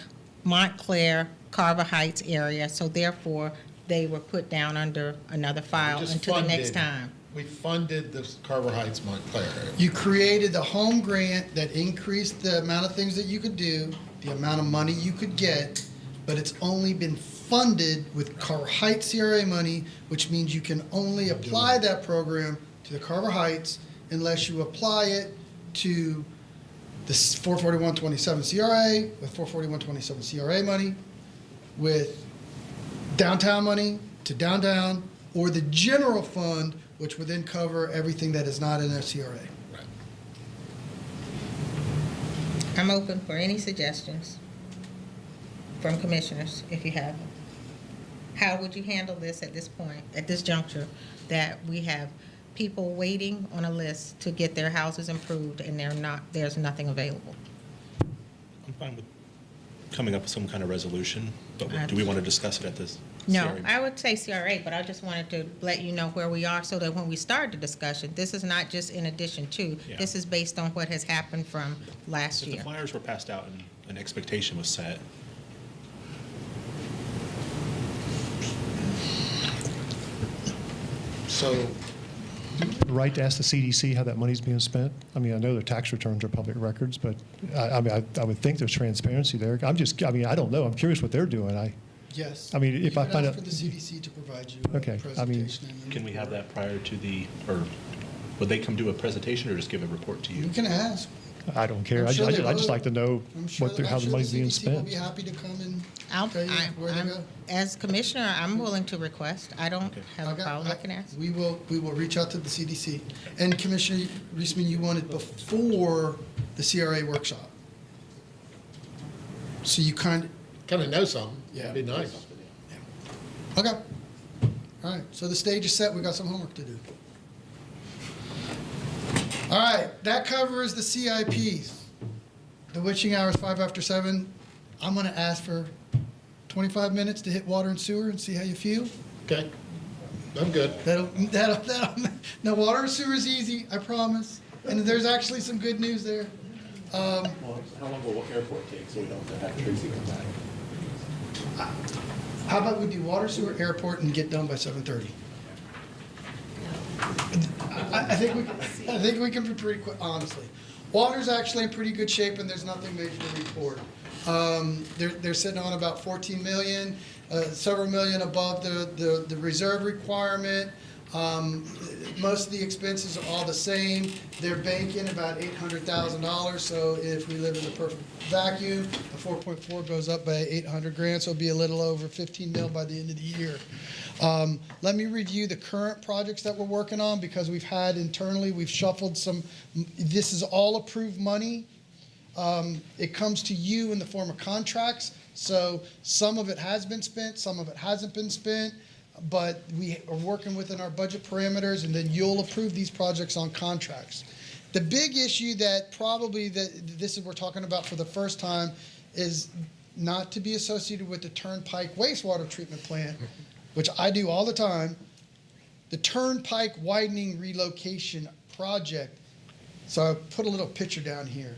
Montclair, Carver Heights area, so therefore they were put down under another file until the next time. We funded the Carver Heights Montclair. You created the home grant that increased the amount of things that you could do, the amount of money you could get, but it's only been funded with Carver Heights CRA money, which means you can only apply that program to the Carver Heights unless you apply it to the 44127 CRA with 44127 CRA money, with downtown money to downtown, or the general fund, which would then cover everything that is not in their CRA. Right. I'm open for any suggestions from commissioners, if you have them. How would you handle this at this point, at this juncture, that we have people waiting on a list to get their houses improved and there's nothing available? I'm fine with coming up with some kind of resolution, but do we want to discuss it at this? No, CRA. I would say CRA, but I just wanted to let you know where we are so that when we start the discussion, this is not just in addition to, Yeah. this is based on what has happened from last If the year. flyers were passed out and an expectation was set, So, Right to ask the CDC how that money's being spent? I mean, I know their tax returns are public records, but I mean, I would think there's transparency there. I mean, I don't know. I'm curious what they're doing. Yes. I mean, if You I could find ask out- for the CDC to provide you a Okay, I mean, presentation. and can we have report. that prior to or would they come do a presentation or just give a report to you? You can ask. I don't care. I'm I sure they I just would. like to know I'm sure, how the money's being CDC will spent. be happy to come and I'll- tell you where they I'm- go. As commissioner, I'm willing to request. I don't have a Okay, problem. I can ask. We will reach out to the CDC. And Commissioner Reisman, you want it before the CRA workshop. So you kind kind of know something. Yeah. It'd be nice. of, okay. All right, so the stage is set. We got some homework to do. All right, that covers the CIPs. The witching hour is 5 after 7. I'm gonna ask for 25 minutes to hit water and sewer and see how you feel. Okay, I'm good. That'll, no, water and sewer is easy, I promise. And there's actually some good news there. Well, how long will airport take so we don't have to have Tracy come back? How about we do water, sewer, airport, and get done by 7:30? I think we can be pretty quick, honestly. Water's actually in pretty good shape, and there's nothing major to report. They're sitting on about 14 million, several million above the reserve requirement. Most of the expenses are all the same. They're banking about $800,000, so if we live in a perfect vacuum, the 4.4 goes up by 800 grand, so it'll be a little over 15 mil by the end of the year. Let me review the current projects that we're working on, because we've had internally, we've shuffled some, this is all approved money. It comes to you in the form of contracts, so some of it has been spent, some of it hasn't been spent, but we are working within our budget parameters, and then you'll approve these projects on contracts. The big issue that probably this is we're talking about for the first time is not to be associated with the Turnpike wastewater treatment plant, which I do all the time. The Turnpike widening relocation project. So I put a little picture down here.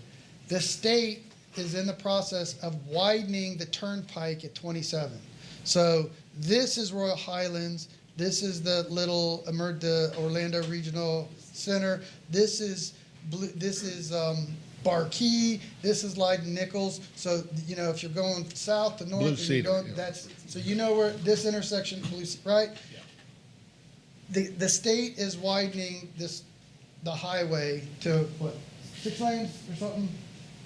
The state is in the process of widening the Turnpike at 27. So this is Royal Highlands. This is the little the Orlando Regional Center. This is Barkey. This is Leiden Nichols. So if you're going south to north, Blue and you're Cedar, going, yeah. that's so where this intersection, right? The state is widening the highway to what, 6 lanes or something?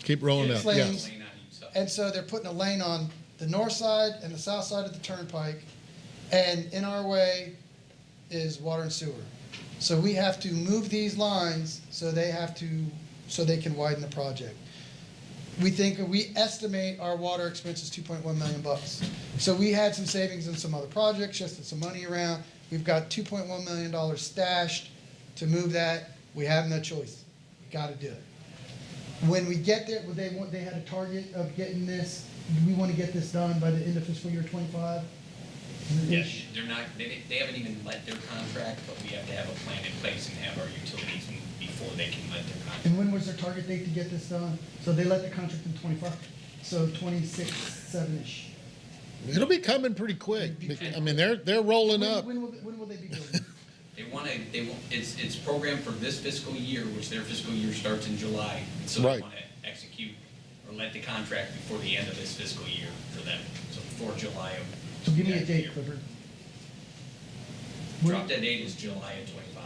Keep rolling Six up, lanes. yes. And so they're putting a lane on the north side and the south side of the turnpike, and in our way is water and sewer. So we have to move these lines so they can widen the project. We estimate our water expense is $2.1 million. So we had some savings in some other projects, shifted some money around. We've got $2.1 million stashed to move that. We have no choice. We got to do it. When we get there, they had a target of getting this. We want to get this done by the end of fiscal year 25. Yeah, they haven't even let their contract, but we have to have a plan in place and have our utilities before they can let their contract. And when was their target date to get this done? So they let the contract in 25, so 26, 7-ish. It'll be coming pretty quick. I mean, they're rolling up. When will they be building? It's programmed for this fiscal year, which their fiscal year starts in July. So Right. they want to execute or let the contract before the end of this fiscal year for them, so before July of. So give me a next date, year. Clifford. Drop dead date is July of 25.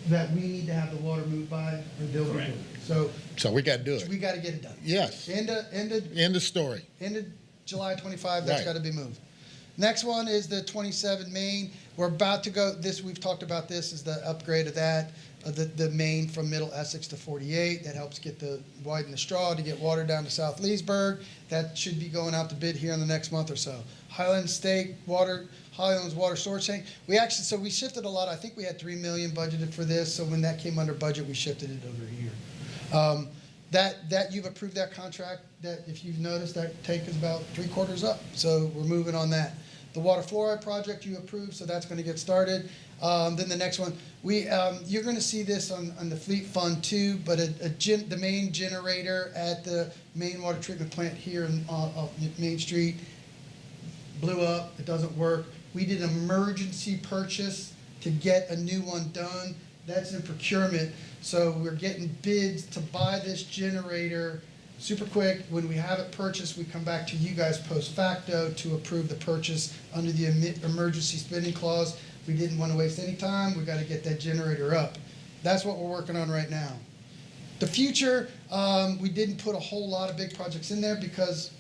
That we need to have the water moved by, or they'll be Correct. doing it. So we got to do We it. got to get it done. Yes. End of Story. July 25, that's Right. got to be moved. Next one is the 27 main. We're about to go, we've talked about this, is the upgrade of that, the main from Middle Essex to 48. That helps widen the straw to get water down to South Leesburg. That should be going out to bid here in the next month or so. Highlands water storage tank. We shifted a lot. I think we had $3 million budgeted for this. So when that came under budget, we shifted it over here. That you've approved that contract. That if you've noticed, that tank is about 3/4 up. So we're moving on that. The water fluoride project you approved, so that's gonna get started. Then the next one, you're gonna see this on the fleet fund too, but the main generator at the main water treatment plant here on Main Street blew up, it doesn't work. We did an emergency purchase to get a new one done. That's in procurement, so we're getting bids to buy this generator super quick. When we have it purchased, we come back to you guys post facto to approve the purchase under the emergency spending clause. We didn't want to waste any time, we gotta get that generator up. That's what we're working on right now. The future, we didn't put a whole lot of big projects in there because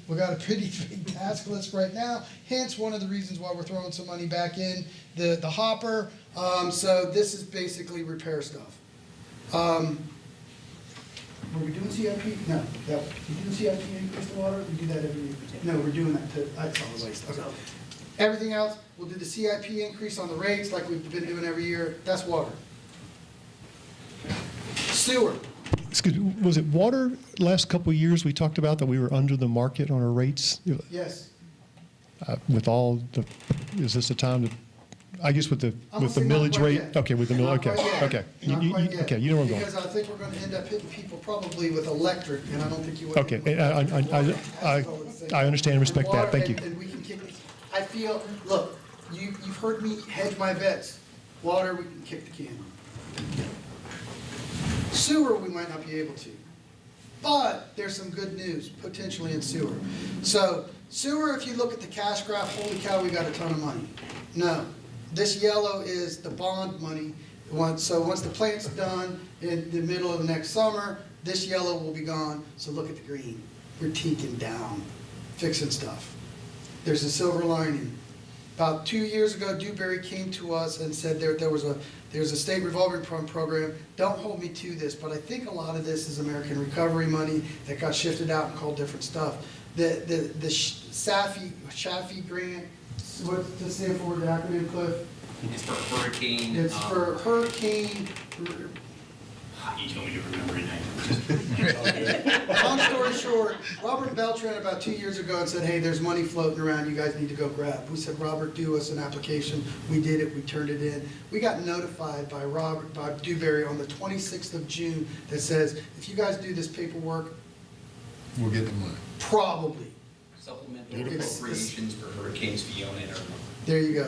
we got a pretty big task list right now, hence one of the reasons why we're throwing some money back in the hopper. So this is basically repair stuff. Were we doing CIP? No. We doing CIP increase the water? We do that every year. No, we're doing that to, I solid waste. Okay. Everything else, we'll do the CIP increase on the rates like we've been doing every year. That's water. Sewer. Excuse me, was it water last couple of years we talked about that we were under the market on our rates? Yes. With all the, is this the time to, I guess with the I'm gonna say not millage quite rate? yet. Okay, with the Not millage, okay, quite yet. okay. Not quite yet. Okay, you know where I'm going. Because I think we're gonna end up hitting people probably with electric, and I don't think you would. Okay, I understand and respect that, thank you. And we can kick, I feel, look, you've heard me hedge my bets. Water, we can kick the can. Sewer, we might not be able to. But there's some good news potentially in sewer. So sewer, if you look at the cash graph, holy cow, we got a ton of money. No, this yellow is the bond money. So once the plant's done in the middle of the next summer, this yellow will be gone. So look at the green. We're tinking down, fixing stuff. There's a silver lining. About 2 years ago, Dewberry came to us and said there's a state revolving fund program. Don't hold me to this, but I think a lot of this is American recovery money that got shifted out and called different stuff. The SAFI grant, what's the stand for, the acronym, Cliff? It's for hurricane. It's for hurricane. You told me to remember it. Long story short, Robert Beltran about 2 years ago and said, hey, there's money floating around, you guys need to go grab. We said, Robert, do us an application. We did it, we turned it in. We got notified by Dewberry on the 26th of June that says, if you guys do this paperwork, We'll get the money. probably. Supplemental appropriations for hurricanes Fiona and Irma. There you go.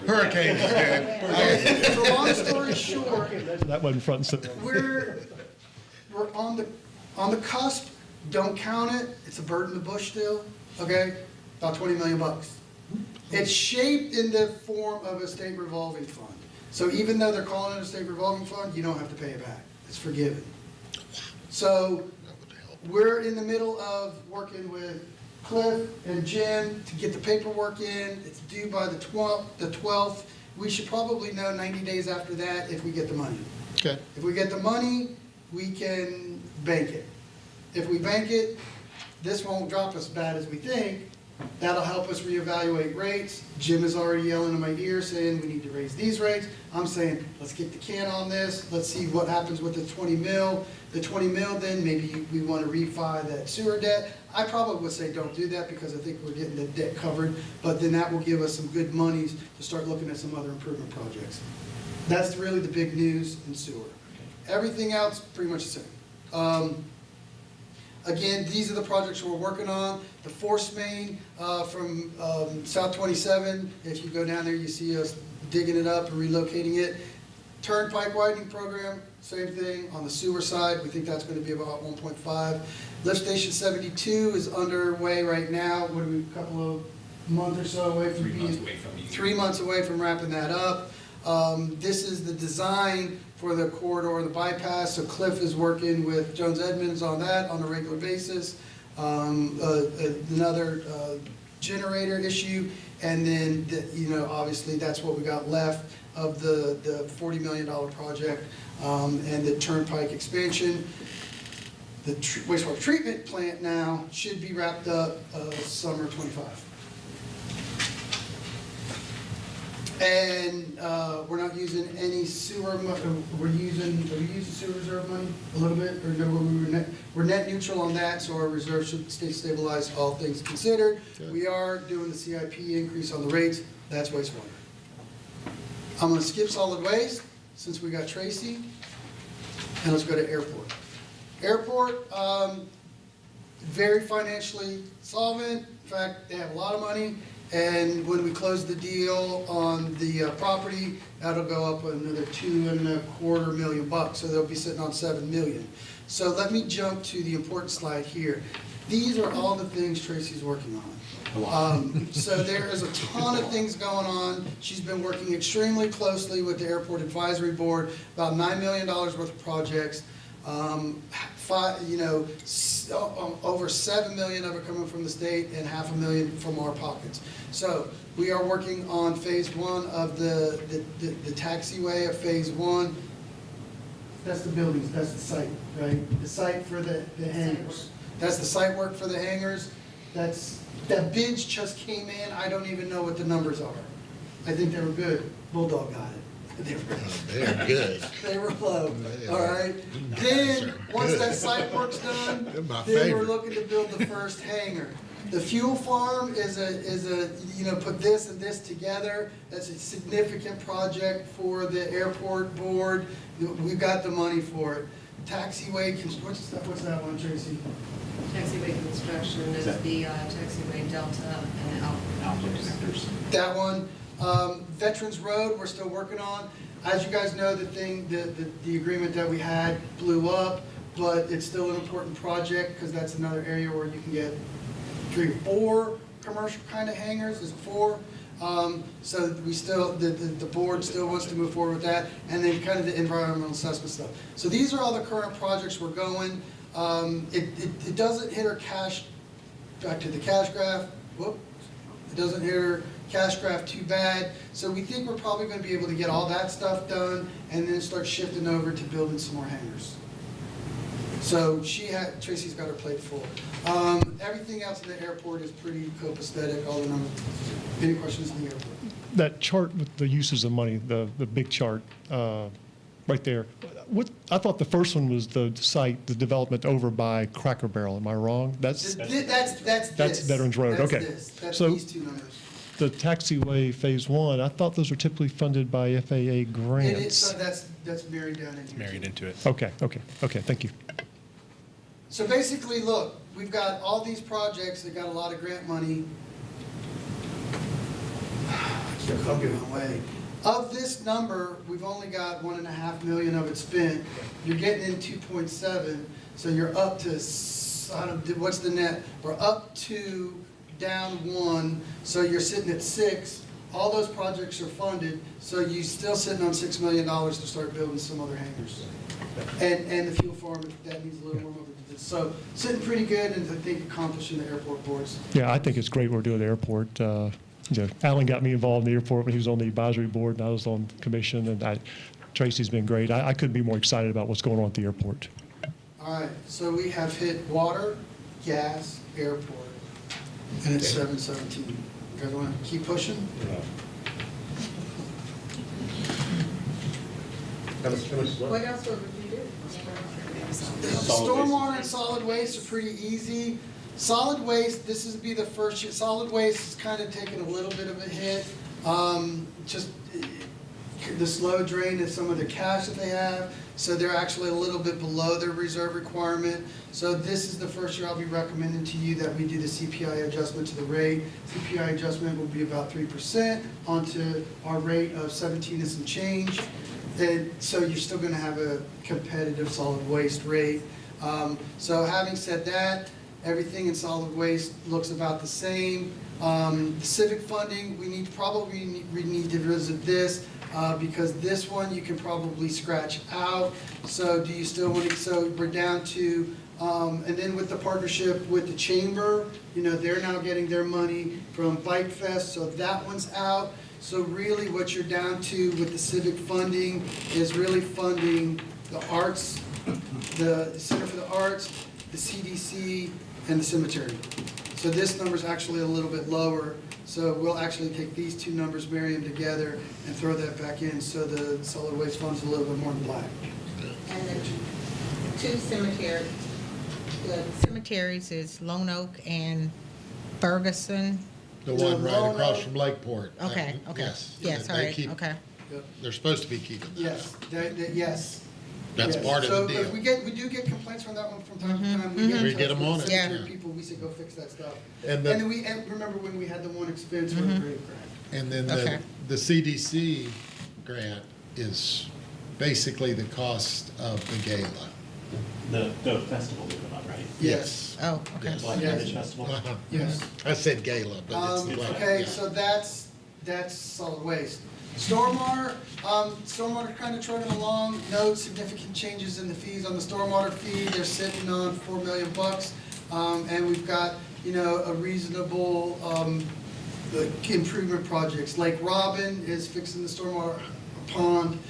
Hurricanes, Okay, so long story short, That wasn't front and center. we're on the cusp. Don't count it. It's a bird in the bush still. Okay, about 20 million bucks. It's shaped in the form of a state revolving fund. So even though they're calling it a state revolving fund, you don't have to pay it back. It's forgiven. So we're in the middle of working with Cliff and Jim to get the paperwork in. It's due by the 12th. We should probably know 90 days after that if we get the money. Okay. If we get the money, we can bank it. If we bank it, this won't drop as bad as we think. That'll help us reevaluate rates. Jim is already yelling in my ear saying we need to raise these rates. I'm saying, let's get the can on this. Let's see what happens with the 20 mil. The 20 mil, then maybe we want to refi that sewer debt. I probably would say don't do that because I think we're getting the debt covered, but then that will give us some good monies to start looking at some other improvement projects. That's really the big news in sewer. Everything else, pretty much the same. Again, these are the projects we're working on. The force main from South 27, if you go down there, you see us digging it up and relocating it. Turnpike widening program, same thing. On the sewer side, we think that's going to be about 1.5. Lift station 72 is underway right now. What are we, a couple of months or so away from 3 being? months away from you. 3 months away from wrapping that up. This is the design for the corridor, the bypass. So Cliff is working with Jones Edmonds on that on a regular basis. Another generator issue, and then obviously that's what we got left of the $40 million project, and the turnpike expansion. The wastewater treatment plant now should be wrapped up summer '25. And we're not using any sewer, are we using sewer reserve money a little bit? Or no, we're net neutral on that, so our reserve should stay stabilized, all things considered. We are doing the CIP increase on the rates, that's wastewater. I'm gonna skip solid waste, since we got Tracy, and let's go to airport. Airport, very financially solvent, in fact, they have a lot of money. And when we close the deal on the property, that'll go up another $2.25 million, so they'll be sitting on $7 million. So let me jump to the important slide here. These are all the things Tracy's working on. So there is a ton of things going on. She's been working extremely closely with the Airport Advisory Board, about $9 million worth of projects. Over $7 million of it coming from the state and $500,000 from our pockets. So we are working on phase 1 of the taxiway of phase 1. That's the buildings, that's the site, right? The site for the hangars. That's the site work for the hangars. That bids just came in. I don't even know what the numbers are. I think they were good. Bulldog got it. They're good. They were low, all right? Then, once that site work's done, They're my then we're favorite. looking to build the first hangar. The fuel farm is a, put this and this together. That's a significant project for the airport board. We've got the money for it. Taxiway, what's that one, Tracy? Taxiway construction is the taxiway Delta and Alpha connectors. That one. Veterans Road, we're still working on. As you guys know, the agreement that we had blew up, but it's still an important project because that's another area where you can get 3 or 4 commercial kind of hangars. There's 4. So we still, the board still wants to move forward with that, and then kind of the environmental assessment stuff. So these are all the current projects we're going. It doesn't hit our cash, back to the cash graph, whoop. It doesn't hit our cash graph too bad. So we think we're probably going to be able to get all that stuff done and then start shifting over to building some more hangars. So Tracy's got her plate full. Everything else in the airport is pretty copacetic, all the numbers. Any questions in the airport? That chart with the uses of money, the big chart, right there. I thought the first one was the site, the development over by Cracker Barrel. Am I wrong? That's Veterans Road. That's Okay. That's So these 2 numbers. the taxiway phase 1, I thought those were typically funded by FAA It is, grants. so that's married down in here. Married into it. Okay. Thank you. So basically, look, we've got all these projects that got a lot of grant money. I keep going my way. Of this number, we've only got $1.5 million of it spent. You're getting in 2.7, so you're up to, what's the net? We're up 2, down 1, so you're sitting at 6. All those projects are funded, so you're still sitting on $6 million to start building some other hangars. And the fuel farm, that needs a little more movement to this. So sitting pretty good, and I think accomplishing the airport boards. Yeah, I think it's great we're doing the airport. Alan got me involved in the airport when he was on the advisory board, and I was on the commission, and Tracy's been great. I couldn't be more excited about what's going on at the airport. All right, so we have hit water, gas, airport, and it's 7:17. You guys want to keep pushing? What else would we do? Stormwater and solid waste are pretty easy. Solid waste, this is be the first year. Solid waste is kind of taking a little bit of a hit. Just the slow drain of some of the cash that they have. So they're actually a little bit below their reserve requirement. So this is the first year I'll be recommending to you that we do the CPI adjustment to the rate. CPI adjustment will be about 3% onto our rate of 17 and some change. And so you're still going to have a competitive solid waste rate. So having said that, everything in solid waste looks about the same. Civic funding, we need to visit this because this one you can probably scratch out. So do you still want to, so we're down to, and then with the partnership with the chamber, they're now getting their money from Bike Fest, so that one's out. So really what you're down to with the civic funding is really funding the arts, the Center for the Arts, the CDC, and the cemetery. So this number's actually a little bit lower. So we'll actually take these two numbers, marry them together, and throw that back in, so the solid waste fund's a little bit more in black. And the two cemeteries, the cemeteries is Lone Oak and Ferguson. The one right across from Lakeport. Okay, okay. Yes, all they right, keep- okay. They're supposed to be keeping that. Yes, yes. That's Yes. part of the So if deal. we do get complaints from that one from time to time. We in get touch them with on the it. cemetery Yeah. People, we say go fix that stuff. And And the- and remember when we had the one expense for the grave grant? And then Okay. the CDC grant is basically the cost of the gala. The festival we put on, right? Yes. Oh, okay. Yes. Black Yes. Heritage Festival. Uh-huh. Yes. I said gala, but it's the black. Okay, yeah. so that's solid waste. Stormwater, stormwater kind of trucking along, no significant changes in the fees on the stormwater fee, they're sitting on $4 million. And we've got, a reasonable, improvement projects. Lake Robin is fixing the stormwater pond.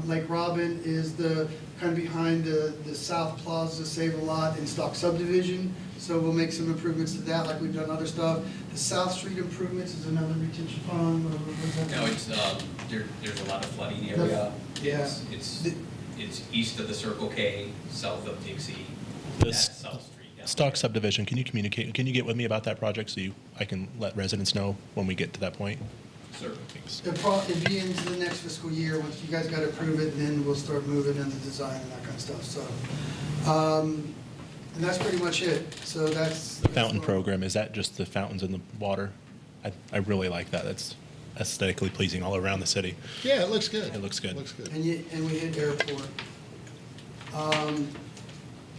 Lake Robin is the, kind of behind the South Plaza Save a Lot in Stock Subdivision. So we'll make some improvements to that like we've done other stuff. The South Street improvements is another retention pond. What is that? No, it's, there's a lot of flooding area. Yeah. It's east of the Circle K, south of Dixie, This- that's South Street. down Stock subdivision, can you get with me about that project so I can let residents know when we get to that point? there. Sir. Thanks. It'd be into the next fiscal year, once you guys gotta approve it, and then we'll start moving into design and that kind of stuff, so. And that's pretty much it, so that's. The fountain program, is that just the fountains in the water? I really like that. That's aesthetically pleasing all around the city. Yeah, it looks good. It looks good. Looks good. And we hit airport.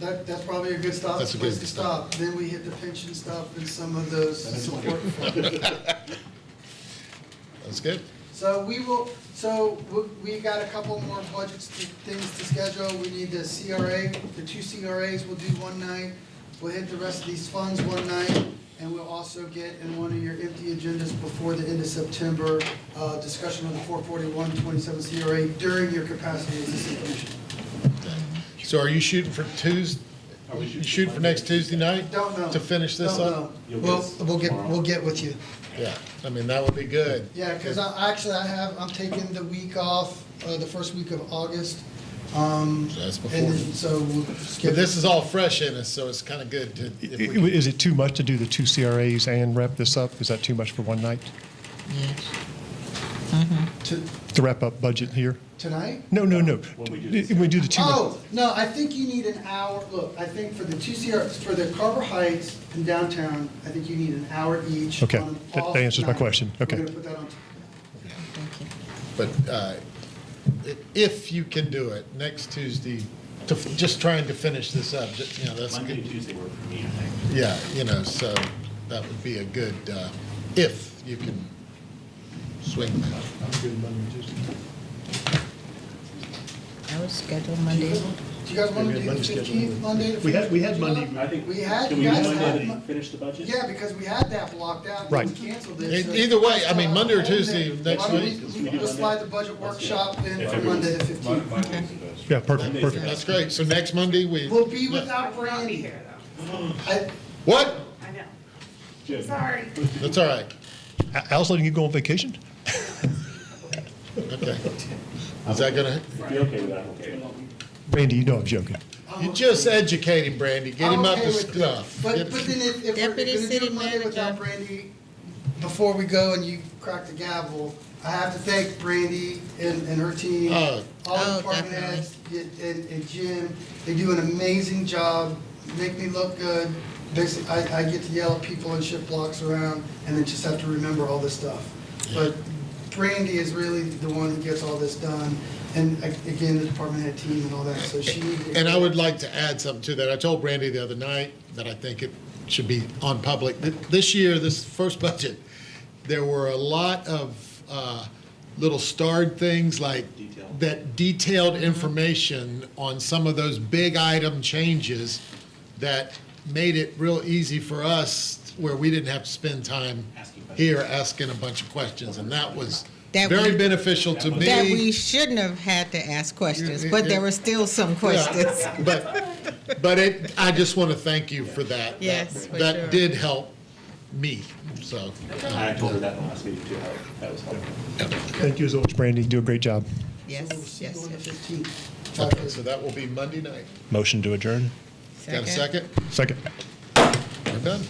That's probably a good stop, That's a place good to stop. Then we hit the pension stuff and some of those support funds. That's good. So we got a couple more things to schedule. We need the CRA, the two CRAs we'll do one night. We'll hit the rest of these funds one night, and we'll also get in one of your empty agendas before the end of September, discussion of the 441-27 CRA during your capacity as a city commission. So are you shooting for Tuesday? You shooting for next Tuesday night? Don't know. To finish this Don't up? know. We'll get with you. Yeah, I mean, that would be good. Yeah, because I'm taking the week off, the first week of August. That's before. And then, so we'll skip. But this is all fresh in us, so it's kind of good to, if we Is it too much to do the two CRAs and wrap this up? Is that too much for one night? To wrap up budget here? Tonight? No. When we do the We do the two. Oh, no, I think you need an hour. Look, I think for the two CRs, for the Carver Heights and downtown, I think you need an hour each. Okay, on an that off answers my night. question. Okay. We're gonna put that on. but if you can do it next Tuesday, just trying to finish this up, that's a Monday good. and Tuesday work for me, I think. Yeah, so that would be a good, if you can swing that. I'm good Monday and Tuesday. I was scheduled Monday. Do you guys want to Yeah, do the Monday scheduled. 15th, Monday? to We had 15th? Monday, I think. We had- Can you we guys do had Monday Mon- to finish the budget? Yeah, because we had that blocked out and Right. we canceled it. so- Either way, I mean, Monday or Tuesday next Why don't week. we slide the budget workshop in for Monday the 15th. Yeah, perfect. That's great. So next Monday, We'll be without Brandy. What? I know. Jim. Sorry. That's all right. Al's letting you go on vacation? Okay. Is that gonna, If you're okay with that, okay. Randy, you know I'm joking. you just educate him, Brandy. Get him I'm up okay to with it. stuff. But Get- then if we're Deputy gonna do City it Monday without Manager. Brandy, before we go and you crack the gavel, I have to thank Brandy and her team, Oh. all the Oh, department definitely. heads, and Jim. They do an amazing job, make me look good. Basically, I get to yell at people and shift blocks around, and then just have to remember all this stuff. But Brandy is really the one who gets all this done, and again, the department head team and all that, so she. And I would like to add something to that. I told Brandy the other night that I think it should be on public. This year, this first budget, there were a lot of little starred things like that detailed information on some of those big item changes that made it real easy for us where we didn't have to spend time here asking a bunch of questions. And that was That very we- beneficial to me. That we shouldn't have had to ask questions, but there were still some questions. But I just want to thank you for that. Yes, for That sure. did help me, so. I told her that in the last meeting too, how that was helpful. Thank you as always, Brandy. You do a great job. So we'll see you on the 15th. Okay, so that will be Monday night. Motion to adjourn? Got a second? Second. We're done.